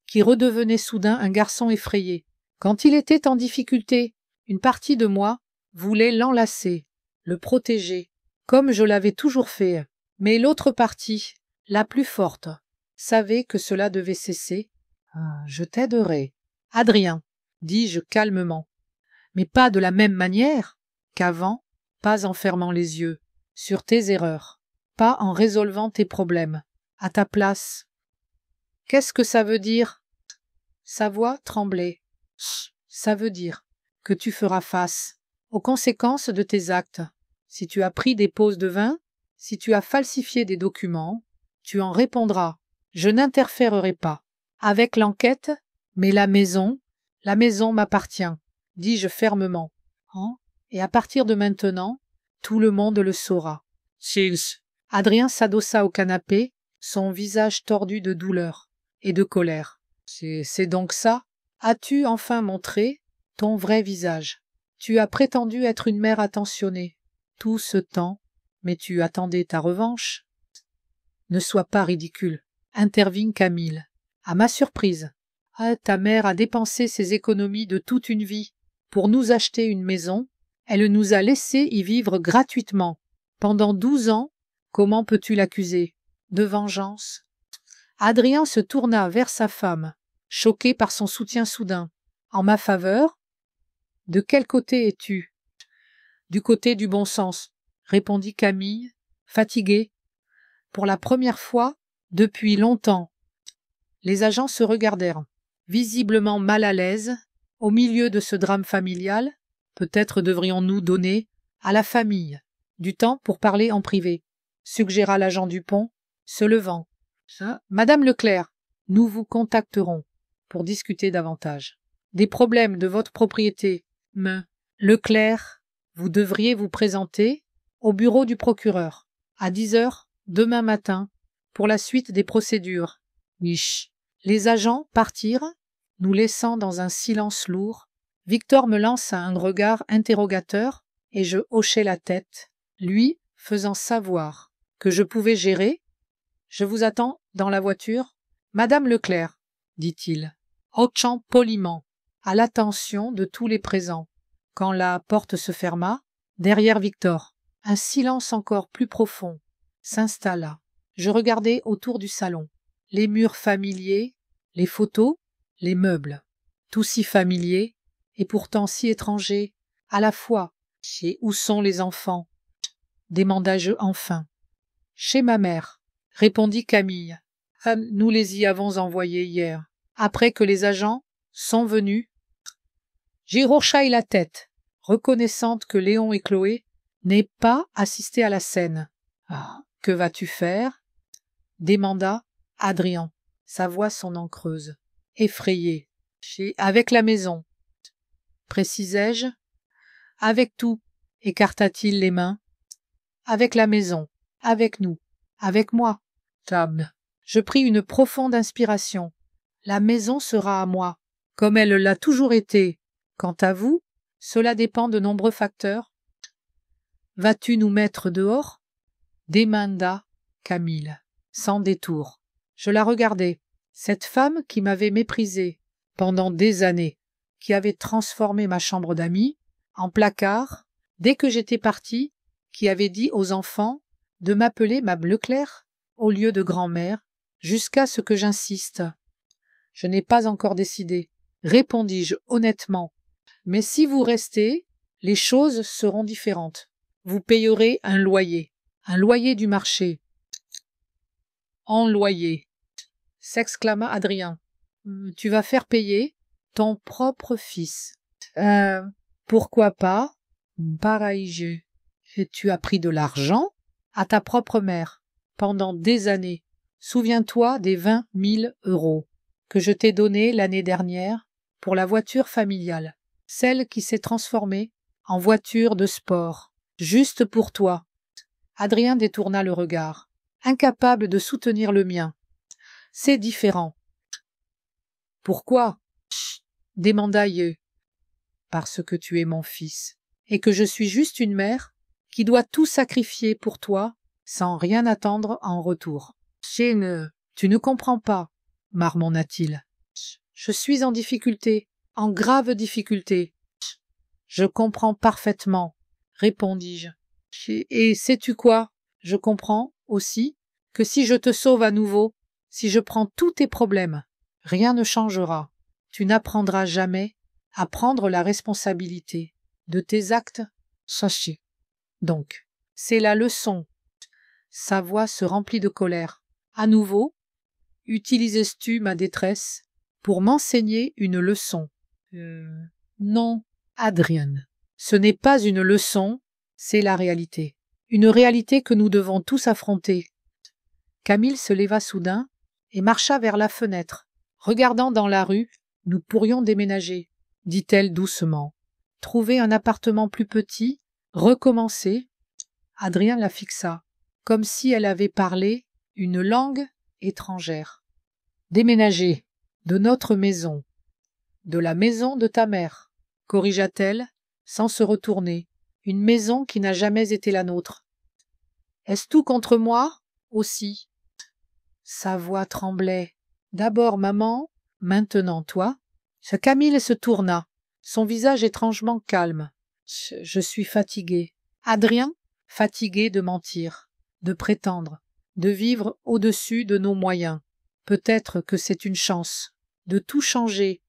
qui redevenait soudain un garçon effrayé. Quand il était en difficulté, une partie de moi voulait l'enlacer, le protéger, comme je l'avais toujours fait. Mais l'autre partie, la plus forte, savait que cela devait cesser. « Je t'aiderai. »« Adrien, dis-je calmement, mais pas de la même manière qu'avant, pas en fermant les yeux sur tes erreurs, pas en résolvant tes problèmes. À ta place. »« Qu'est-ce que ça veut dire ?» Sa voix tremblait. « Ça veut dire que tu feras face aux conséquences de tes actes. Si tu as pris des pauses de vin, si tu as falsifié des documents, tu en répondras. Je n'interférerai pas avec l'enquête, mais la maison m'appartient, dis-je fermement. Et à partir de maintenant, tout le monde le saura. Adrien s'adossa au canapé, son visage tordu de douleur et de colère. C'est donc ça? As-tu enfin montré ton vrai visage? Tu as prétendu être une mère attentionnée tout ce temps, mais tu attendais ta revanche. Ne sois pas ridicule, intervint Camille. À ma surprise, ta mère a dépensé ses économies de toute une vie pour nous acheter une maison. Elle nous a laissé y vivre gratuitement. Pendant 12 ans, comment peux-tu l'accuser? De vengeance? Adrien se tourna vers sa femme, choqué par son soutien soudain. En ma faveur? De quel côté es-tu? Du côté du bon sens, répondit Camille, fatiguée. Pour la première fois depuis longtemps. Les agents se regardèrent, visiblement mal à l'aise, au milieu de ce drame familial. Peut-être devrions-nous donner à la famille du temps pour parler en privé, suggéra l'agent Dupont, se levant. Madame Leclerc, nous vous contacterons pour discuter davantage. Des problèmes de votre propriété. Leclerc, vous devriez vous présenter au bureau du procureur à 10h demain matin pour la suite des procédures. Les agents partirent, nous laissant dans un silence lourd. Victor me lança un regard interrogateur et je hochai la tête, lui faisant savoir que je pouvais gérer. Je vous attends dans la voiture. Madame Leclerc, dit-il, hochant poliment, à l'attention de tous les présents. Quand la porte se ferma, derrière Victor, un silence encore plus profond s'installa. Je regardais autour du salon. Les murs familiers, les photos, les meubles, tout si familier et pourtant si étranger, à la fois. Et où sont les enfants? Demandai-je enfin. Chez ma mère, répondit Camille. Nous les y avons envoyés hier, après que les agents sont venus. J'y hochai la tête, reconnaissante que Léon et Chloé n'aient pas assisté à la scène. Que vas-tu faire? Demanda Adrien, sa voix sonnant creuse, effrayé. Avec la maison, précisai-je. Avec tout, écarta-t-il les mains. Avec la maison, avec nous, avec moi. Je pris une profonde inspiration. La maison sera à moi, comme elle l'a toujours été. Quant à vous, cela dépend de nombreux facteurs. Vas-tu nous mettre dehors? Demanda Camille, sans détour. Je la regardais, cette femme qui m'avait méprisée pendant des années, qui avait transformé ma chambre d'amis en placard dès que j'étais partie, qui avait dit aux enfants de m'appeler Mame Leclerc au lieu de grand-mère, jusqu'à ce que j'insiste. Je n'ai pas encore décidé, répondis-je honnêtement. Mais si vous restez, les choses seront différentes. Vous payerez un loyer du marché. En loyer, s'exclama Adrien. Tu vas faire payer ton propre fils. Pourquoi pas? Pareil jeu. Tu as pris de l'argent à ta propre mère pendant des années. Souviens-toi des 20 000 € que je t'ai donnés l'année dernière pour la voiture familiale, celle qui s'est transformée en voiture de sport, juste pour toi. Adrien détourna le regard, incapable de soutenir le mien. C'est différent. Pourquoi? Demanda Yeux. Parce que tu es mon fils, et que je suis juste une mère qui doit tout sacrifier pour toi sans rien attendre en retour. Tu ne comprends pas, marmonna-t-il. Je suis en difficulté, en grave difficulté. Je comprends parfaitement, répondis-je. Et sais-tu quoi? Je comprends aussi que si je te sauve à nouveau, si je prends tous tes problèmes, rien ne changera. Tu n'apprendras jamais à prendre la responsabilité de tes actes. Sachez. Donc, c'est la leçon. Sa voix se remplit de colère. À nouveau, utilises-tu ma détresse pour m'enseigner une leçon? Non, Adrien. Ce n'est pas une leçon, c'est la réalité. Une réalité que nous devons tous affronter. Camille se leva soudain et marcha vers la fenêtre. Regardant dans la rue, nous pourrions déménager, dit-elle doucement. Trouver un appartement plus petit, recommencer. Adrien la fixa, comme si elle avait parlé une langue étrangère. Déménager, de notre maison, de la maison de ta mère, corrigea-t-elle, sans se retourner, une maison qui n'a jamais été la nôtre. Est-ce tout contre moi, aussi? Sa voix tremblait. D'abord maman, maintenant toi. Camille se tourna, son visage étrangement calme. Je suis fatigué. Adrien, fatigué de mentir, de prétendre, de vivre au-dessus de nos moyens. Peut-être que c'est une chance, de tout changer.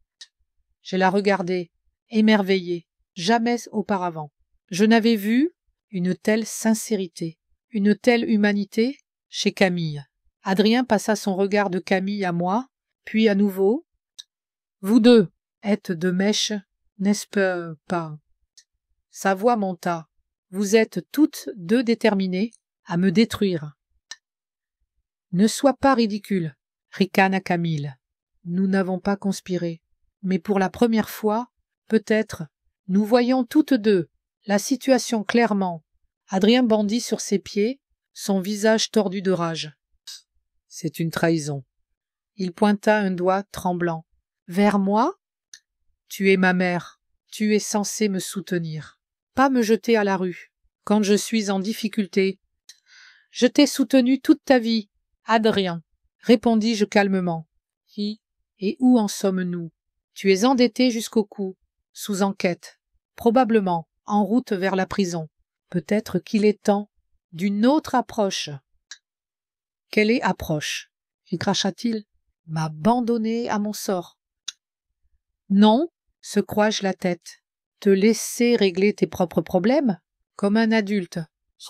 Je la regardai, émerveillée, jamais auparavant. Je n'avais vu une telle sincérité, une telle humanité chez Camille. Adrien passa son regard de Camille à moi, puis à nouveau. Vous deux êtes de mèche, n'est-ce pas? Sa voix monta. Vous êtes toutes deux déterminées à me détruire. Ne sois pas ridicule, ricana Camille. Nous n'avons pas conspiré, mais pour la première fois, peut-être, nous voyons toutes deux la situation clairement. Adrien bondit sur ses pieds, son visage tordu de rage. C'est une trahison. Il pointa un doigt tremblant. Vers moi? Tu es ma mère. Tu es censé me soutenir. Pas me jeter à la rue. Quand je suis en difficulté. Je t'ai soutenu toute ta vie, Adrien, répondis-je calmement. Et où en sommes-nous? Tu es endetté jusqu'au cou, sous enquête, probablement en route vers la prison. Peut-être qu'il est temps d'une autre approche. Quelle est approche? Lui cracha-t-il. M'abandonner à mon sort. Non, secouai-je la tête. Te laisser régler tes propres problèmes, comme un adulte.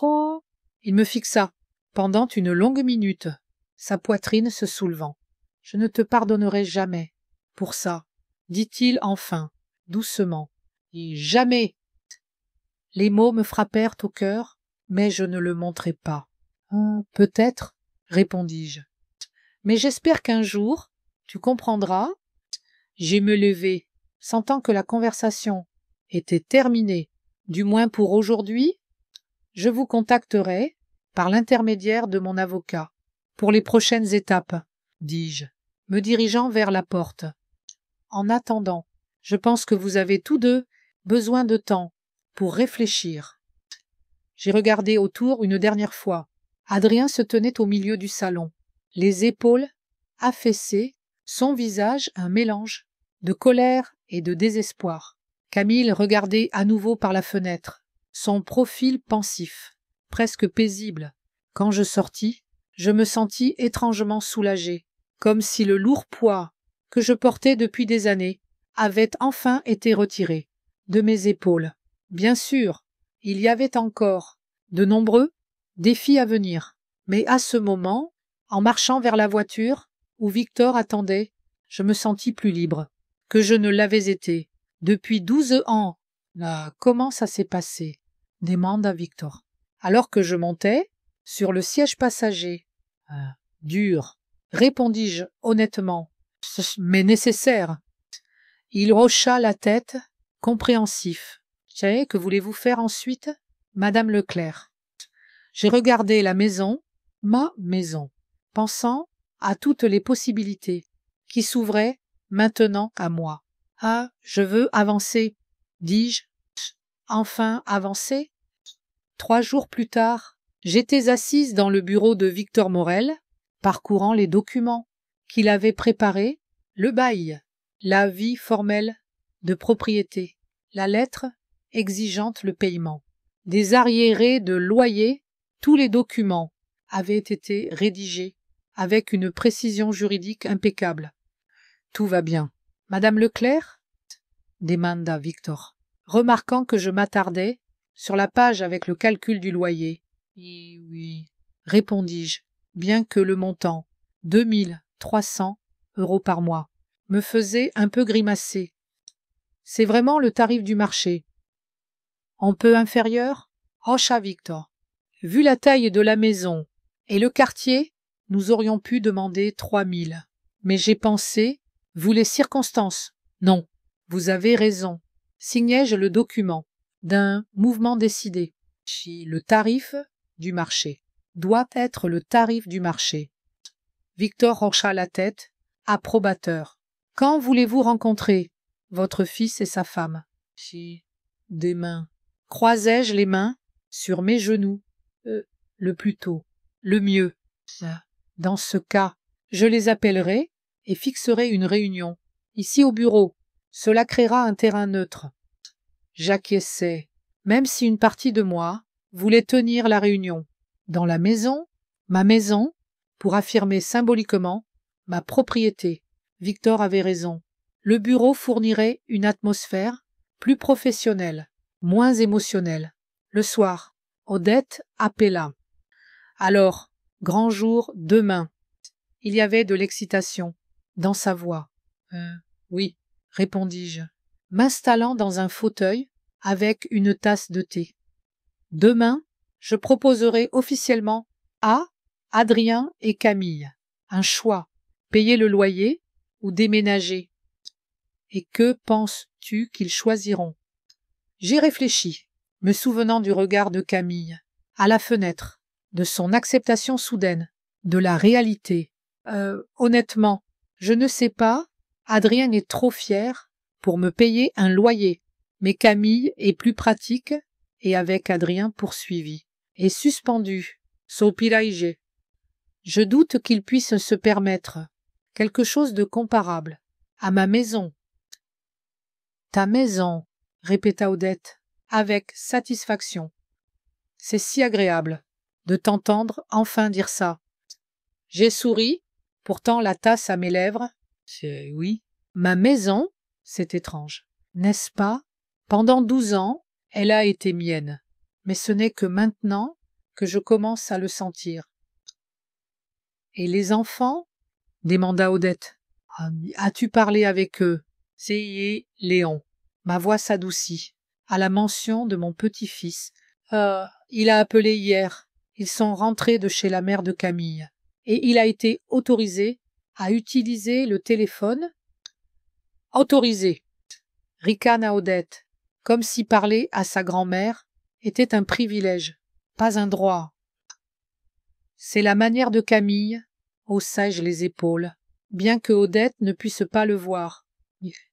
Oh. Il me fixa, pendant une longue minute, sa poitrine se soulevant. Je ne te pardonnerai jamais pour ça, dit-il enfin, doucement. Et jamais. Les mots me frappèrent au cœur, mais je ne le montrai pas. Peut-être, répondis-je. Mais j'espère qu'un jour, tu comprendras. J'ai me levé, sentant que la conversation était terminée, du moins pour aujourd'hui. Je vous contacterai, par l'intermédiaire de mon avocat, pour les prochaines étapes, dis-je, me dirigeant vers la porte. En attendant, je pense que vous avez tous deux besoin de temps pour réfléchir. J'ai regardé autour une dernière fois. Adrien se tenait au milieu du salon, les épaules affaissées, son visage un mélange de colère et de désespoir. Camille regardait à nouveau par la fenêtre, son profil pensif, presque paisible. Quand je sortis, je me sentis étrangement soulagé, comme si le lourd poids que je portais depuis des années avait enfin été retiré de mes épaules. Bien sûr, il y avait encore de nombreux défis à venir, mais à ce moment, en marchant vers la voiture où Victor attendait, je me sentis plus libre que je ne l'avais été depuis 12 ans. Comment ça s'est passé? Demanda Victor. Alors que je montais sur le siège passager. Dur, répondis-je honnêtement, mais nécessaire. Il hocha la tête, compréhensif. Que voulez-vous faire ensuite, Madame Leclerc? J'ai regardé la maison, ma maison, pensant à toutes les possibilités qui s'ouvraient maintenant à moi. Ah, je veux avancer, dis-je. Enfin avancer? 3 jours plus tard, j'étais assise dans le bureau de Victor Morel, parcourant les documents qu'il avait préparés, le bail, l'avis formel de propriété, la lettre exigeante le paiement, des arriérés de loyer. Tous les documents avaient été rédigés avec une précision juridique impeccable. Tout va bien. Madame Leclerc? Demanda Victor, remarquant que je m'attardais sur la page avec le calcul du loyer. Oui, répondis-je, bien que le montant, 2300 € par mois, me faisait un peu grimacer. C'est vraiment le tarif du marché. Un peu inférieur? Hocha Victor. Vu la taille de la maison et le quartier, nous aurions pu demander 3000. Mais j'ai pensé, vu les circonstances. Non, vous avez raison. Signai-je le document d'un mouvement décidé. Le tarif du marché doit être le tarif du marché. Victor hocha la tête, approbateur. Quand voulez-vous rencontrer votre fils et sa femme? Demain. Croisai-je les mains sur mes genoux? Le plus tôt, le mieux. Dans ce cas, je les appellerai et fixerai une réunion. Ici au bureau, cela créera un terrain neutre. J'acquiesçai, même si une partie de moi voulait tenir la réunion. Dans la maison, ma maison, pour affirmer symboliquement ma propriété. Victor avait raison. Le bureau fournirait une atmosphère plus professionnelle, moins émotionnelle. Le soir, Odette appela. Alors, grand jour demain. Il y avait de l'excitation dans sa voix. Oui, répondis-je, m'installant dans un fauteuil avec une tasse de thé. Demain, je proposerai officiellement à Adrien et Camille un choix, payer le loyer ou déménager. Et que penses-tu qu'ils choisiront? J'y réfléchis, me souvenant du regard de Camille, à la fenêtre, de son acceptation soudaine, de la réalité. Honnêtement, je ne sais pas, Adrien est trop fier pour me payer un loyer, mais Camille est plus pratique et avec Adrien poursuivi, et suspendu, soupiraige. Je doute qu'il puisse se permettre quelque chose de comparable à ma maison. Ta maison, répéta Odette, avec satisfaction. C'est si agréable de t'entendre enfin dire ça. J'ai souri, pourtant la tasse à mes lèvres. Oui. Ma maison, c'est étrange, n'est-ce pas? Pendant 12 ans, elle a été mienne, mais ce n'est que maintenant que je commence à le sentir. Et les enfants? Demanda Odette. As-tu parlé avec eux? C'est Léon. Ma voix s'adoucit à la mention de mon petit-fils. Il a appelé hier. Ils sont rentrés de chez la mère de Camille. Et il a été autorisé à utiliser le téléphone. Autorisé, ricana Odette, comme si parler à sa grand-mère était un privilège, pas un droit. C'est la manière de Camille, haussai-je les épaules, bien que Odette ne puisse pas le voir.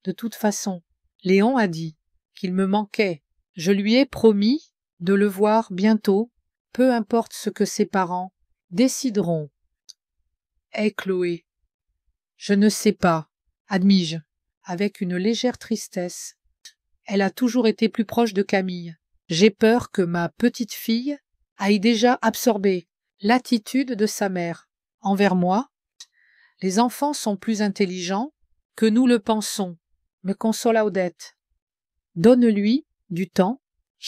De toute façon, Léon a dit qu'il me manquait. Je lui ai promis de le voir bientôt, peu importe ce que ses parents décideront. Eh Chloé, je ne sais pas, admis-je, avec une légère tristesse. Elle a toujours été plus proche de Camille. J'ai peur que ma petite fille aille déjà absorber l'attitude de sa mère envers moi. Les enfants sont plus intelligents que nous le pensons, me consola Odette. Donne-lui du temps.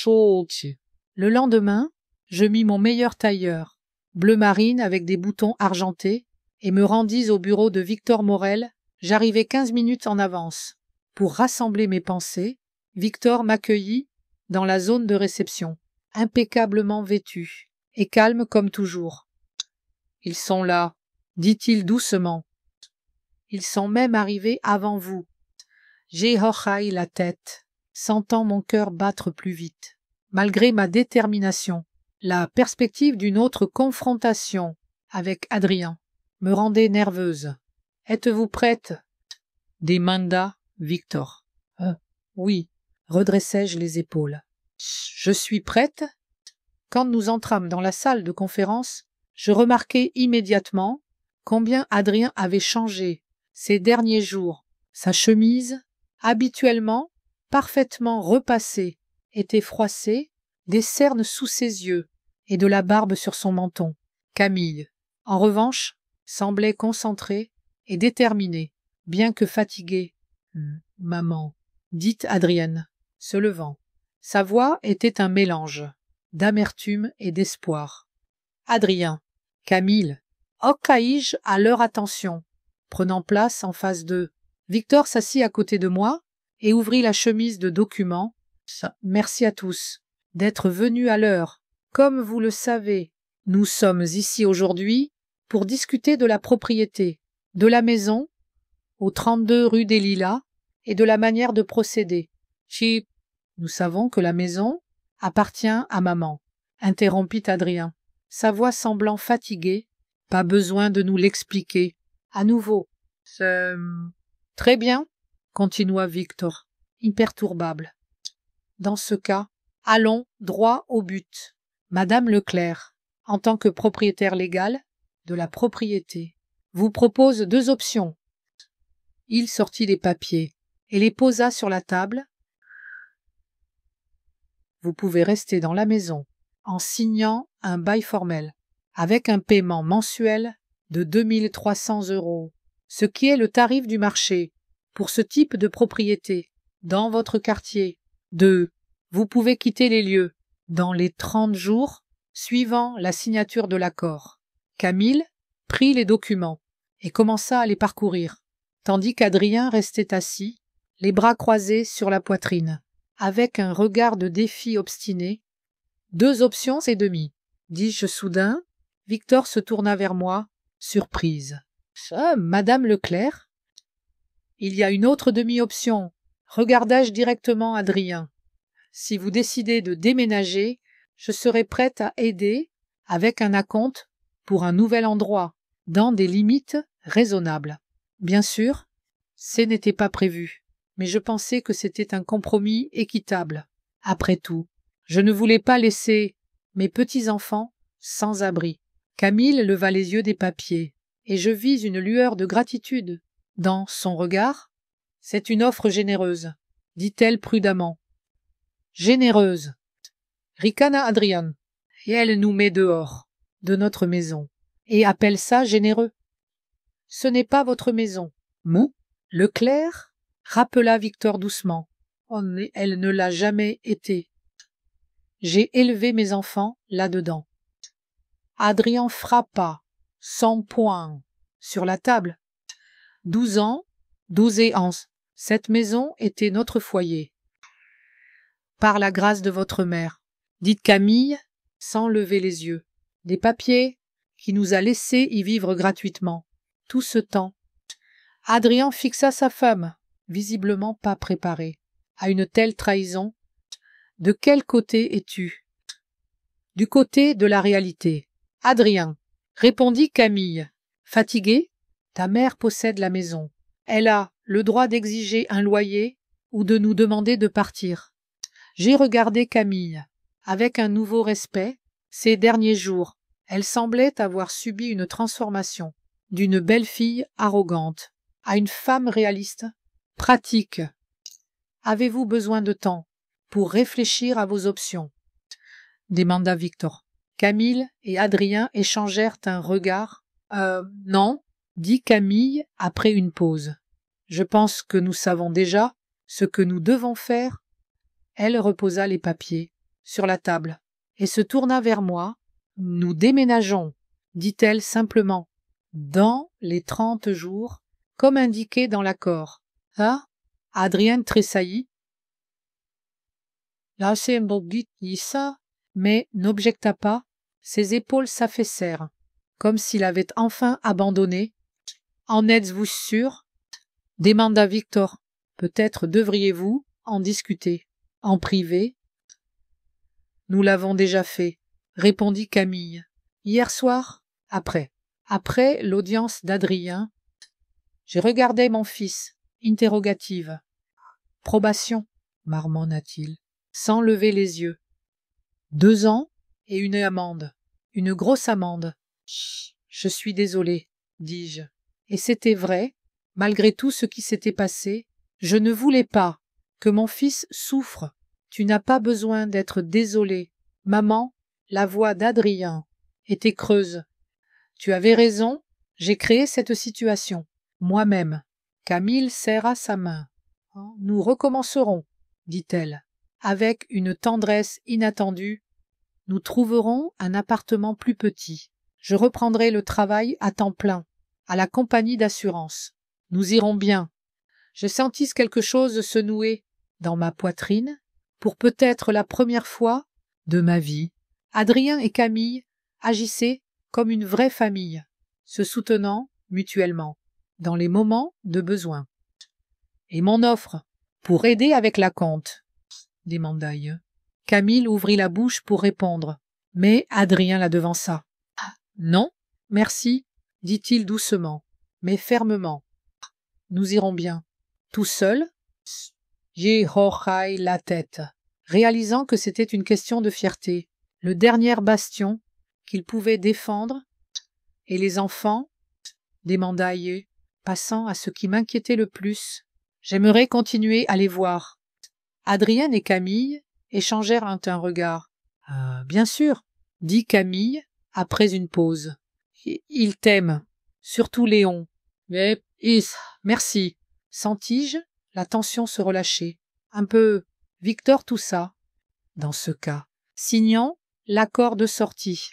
Le lendemain, je mis mon meilleur tailleur, bleu marine avec des boutons argentés, et me rendis au bureau de Victor Morel. J'arrivai 15 minutes en avance. Pour rassembler mes pensées, Victor m'accueillit dans la zone de réception, impeccablement vêtu, et calme comme toujours. « Ils sont là, » dit-il doucement. « Ils sont même arrivés avant vous. » J'ai hochai la tête, sentant mon cœur battre plus vite. Malgré ma détermination, La perspective d'une autre confrontation avec Adrien me rendait nerveuse. Êtes-vous prête? Demanda Victor. Oui, redressai-je les épaules. Je suis prête. Quand nous entrâmes dans la salle de conférence, je remarquai immédiatement combien Adrien avait changé ces derniers jours. Sa chemise, habituellement parfaitement repassée, était froissée, des cernes sous ses yeux et de la barbe sur son menton. Camille, en revanche, semblait concentrée et déterminée, bien que fatiguée. « Maman, » dit Adrienne, se levant. Sa voix était un mélange d'amertume et d'espoir. Adrien, Camille, occaïs-je à leur attention, prenant place en face d'eux. Victor s'assit à côté de moi et ouvrit la chemise de documents. Merci à tous d'être venus à l'heure. Comme vous le savez, nous sommes ici aujourd'hui pour discuter de la propriété, de la maison, au 32 rue des Lilas, et de la manière de procéder. Chip, nous savons que la maison appartient à maman, interrompit Adrien, sa voix semblant fatiguée. Pas besoin de nous l'expliquer. À nouveau. C'est... Très bien, continua Victor, imperturbable. Dans ce cas, allons droit au but. Madame Leclerc, en tant que propriétaire légal de la propriété, vous propose 2 options. Il sortit les papiers et les posa sur la table. Vous pouvez rester dans la maison en signant un bail formel avec un paiement mensuel de 2 300 €, ce qui est le tarif du marché pour ce type de propriété dans votre quartier. 2. Vous pouvez quitter les lieux dans les 30 jours suivant la signature de l'accord. Camille prit les documents et commença à les parcourir, tandis qu'Adrien restait assis, les bras croisés sur la poitrine, avec un regard de défi obstiné. 2 options et demie, dis-je soudain. Victor se tourna vers moi, surprise. Madame Leclerc? Il y a une autre demi-option, regardai-je directement Adrien. Si vous décidez de déménager, je serai prête à aider avec un acompte pour un nouvel endroit, dans des limites raisonnables. Bien sûr, ce n'était pas prévu, mais je pensais que c'était un compromis équitable. Après tout, je ne voulais pas laisser mes petits-enfants sans abri. Camille leva les yeux des papiers, et je vis une lueur de gratitude dans son regard. C'est une offre généreuse, dit-elle prudemment. Généreuse, ricana Adrien, et elle nous met dehors de notre maison, et appelle ça généreux. Ce n'est pas votre maison. Mou, Leclerc, rappela Victor doucement. Elle ne l'a jamais été. J'ai élevé mes enfants là-dedans. Adrien frappa son poing sur la table. 12 ans, 12 et 11. Cette maison était notre foyer. Par la grâce de votre mère, dit Camille, sans lever les yeux. Des papiers qui nous a laissé y vivre gratuitement. Tout ce temps. Adrien fixa sa femme, visiblement pas préparé à une telle trahison. De quel côté es-tu? Du côté de la réalité. Adrien, répondit Camille. Fatigué? Ta mère possède la maison. Elle a le droit d'exiger un loyer ou de nous demander de partir. J'ai regardé Camille avec un nouveau respect. Ces derniers jours, elle semblait avoir subi une transformation d'une belle fille arrogante à une femme réaliste, pratique. Avez-vous besoin de temps pour réfléchir à vos options? Demanda Victor. Camille et Adrien échangèrent un regard. Non, dit Camille après une pause. Je pense que nous savons déjà ce que nous devons faire. Elle reposa les papiers sur la table et se tourna vers moi. Nous déménageons, dit-elle simplement, dans les 30 jours, comme indiqué dans l'accord. Ah? Adrien tressaillit. Là, c'est un dit ça, mais n'objecta pas. Ses épaules s'affaissèrent, comme s'il avait enfin abandonné. En êtes-vous sûr? Demanda Victor. Peut-être devriez-vous en discuter. En privé? Nous l'avons déjà fait. répondit Camille. Hier soir, après l'audience d'Adrien, je regardais mon fils, interrogative. Probation, marmonna-t-il, sans lever les yeux. 2 ans et une amende, une grosse amende. Chut, je suis désolé, dis-je. Et c'était vrai, malgré tout ce qui s'était passé, je ne voulais pas que mon fils souffre. Tu n'as pas besoin d'être désolé. Maman, la voix d'Adrien était creuse. Tu avais raison, j'ai créé cette situation, moi-même. Camille serra sa main. Nous recommencerons, dit-elle, avec une tendresse inattendue. Nous trouverons un appartement plus petit. Je reprendrai le travail à temps plein, à la compagnie d'assurance. Nous irons bien. Je sentis quelque chose se nouer dans ma poitrine, pour peut-être la première fois de ma vie. Adrien et Camille agissaient comme une vraie famille, se soutenant mutuellement dans les moments de besoin. Et mon offre pour aider avec la compte, demanda-je. Camille ouvrit la bouche pour répondre, mais Adrien la devança. Non, merci, dit-il doucement, mais fermement. Nous irons bien. Tout seul, j'ai hochai la tête, réalisant que c'était une question de fierté, le dernier bastion qu'il pouvait défendre. Et les enfants, demanda-je, passant à ce qui m'inquiétait le plus. J'aimerais continuer à les voir. Adrien et Camille échangèrent un regard. Bien sûr, dit Camille après une pause. Il t'aime, surtout Léon. Mais, merci. Sentis-je la tension se relâcher. Un peu Victor tout ça. Dans ce cas, signant l'accord de sortie.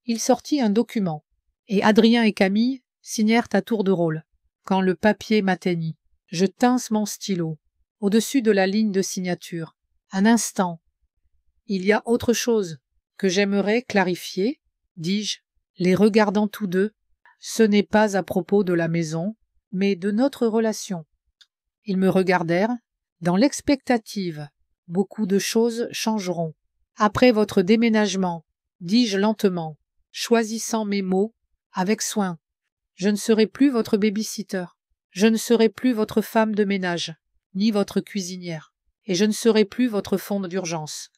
Il sortit un document, et Adrien et Camille signèrent à tour de rôle. Quand le papier m'atteignit, je tinsse mon stylo au-dessus de la ligne de signature. Un instant. Il y a autre chose que j'aimerais clarifier, dis-je, les regardant tous deux. Ce n'est pas à propos de la maison, mais de notre relation. Ils me regardèrent, dans l'expectative. Beaucoup de choses changeront. Après votre déménagement, dis-je lentement, choisissant mes mots avec soin. Je ne serai plus votre baby-sitter. Je ne serai plus votre femme de ménage, ni votre cuisinière. Et je ne serai plus votre fonds d'urgence.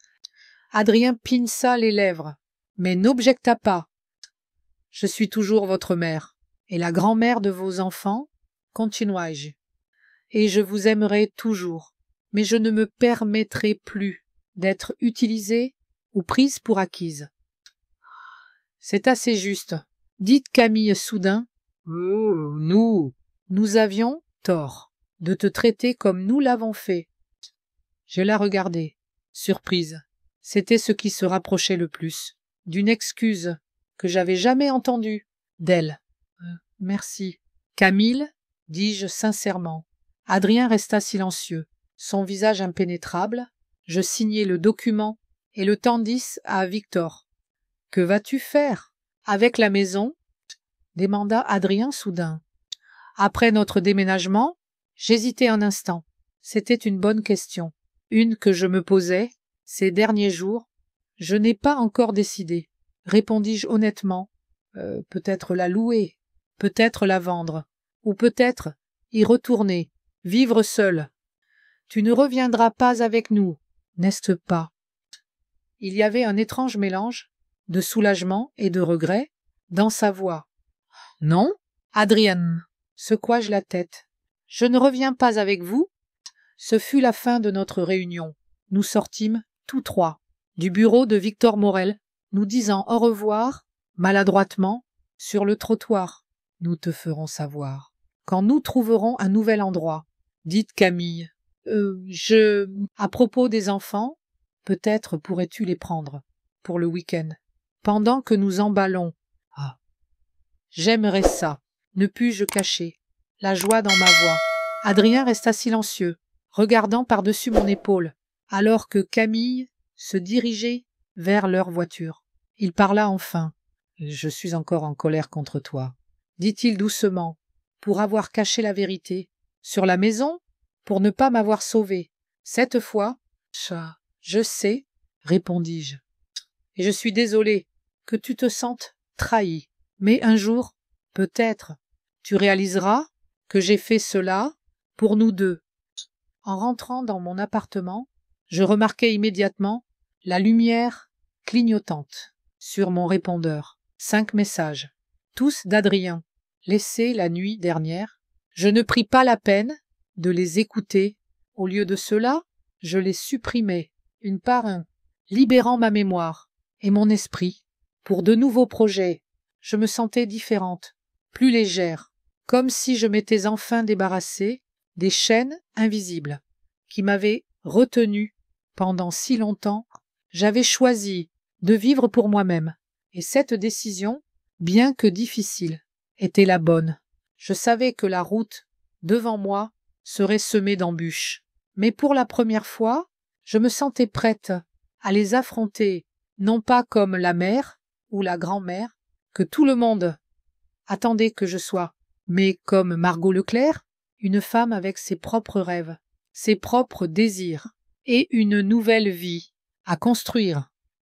Adrien pinça les lèvres, mais n'objecta pas. Je suis toujours votre mère, et la grand-mère de vos enfants, continuai-je. Et je vous aimerai toujours, mais je ne me permettrai plus d'être utilisée ou prise pour acquise. C'est assez juste, dit Camille soudain. Nous avions tort de te traiter comme nous l'avons fait. Je la regardai, surprise. C'était ce qui se rapprochait le plus d'une excuse que j'avais jamais entendue d'elle. Merci. Camille, dis-je sincèrement. Adrien resta silencieux, son visage impénétrable. Je signai le document et le tendis à Victor. Que vas-tu faire avec la maison? Demanda Adrien soudain. Après notre déménagement, j'hésitai un instant. C'était une bonne question, une que je me posais ces derniers jours. Je n'ai pas encore décidé, répondis-je honnêtement. Peut-être la louer, peut-être la vendre, ou peut-être y retourner, vivre seul. Tu ne reviendras pas avec nous, n'est-ce pas? Il y avait un étrange mélange de soulagement et de regret dans sa voix. Non, Adrien, secouai-je la tête. Je ne reviens pas avec vous. Ce fut la fin de notre réunion. Nous sortîmes tous trois du bureau de Victor Morel, nous disant au revoir, maladroitement, sur le trottoir. Nous te ferons savoir quand nous trouverons un nouvel endroit, dit Camille. À propos des enfants, peut-être pourrais-tu les prendre pour le week-end, pendant que nous emballons. Ah, j'aimerais ça, ne pus-je cacher la joie dans ma voix. Adrien resta silencieux, regardant par-dessus mon épaule, alors que Camille se dirigeait vers leur voiture. Il parla enfin. « Je suis encore en colère contre toi, » dit-il doucement, pour avoir caché la vérité. Sur la maison, pour ne pas m'avoir sauvé. Cette fois, je sais, répondis-je. et je suis désolé que tu te sentes trahi. Mais un jour, peut-être, tu réaliseras que j'ai fait cela pour nous deux. En rentrant dans mon appartement, je remarquai immédiatement la lumière clignotante sur mon répondeur. 5 messages, tous d'Adrien, laissés la nuit dernière. Je ne pris pas la peine de les écouter. Au lieu de cela, je les supprimai, une par un, libérant ma mémoire et mon esprit pour de nouveaux projets. Je me sentais différente, plus légère, comme si je m'étais enfin débarrassée des chaînes invisibles qui m'avaient retenue pendant si longtemps. J'avais choisi de vivre pour moi-même, et cette décision, bien que difficile, était la bonne. Je savais que la route devant moi serait semée d'embûches, mais pour la première fois, je me sentais prête à les affronter, non pas comme la mère ou la grand-mère que tout le monde attendait que je sois, mais comme Margot Leclerc, une femme avec ses propres rêves, ses propres désirs et une nouvelle vie à construire.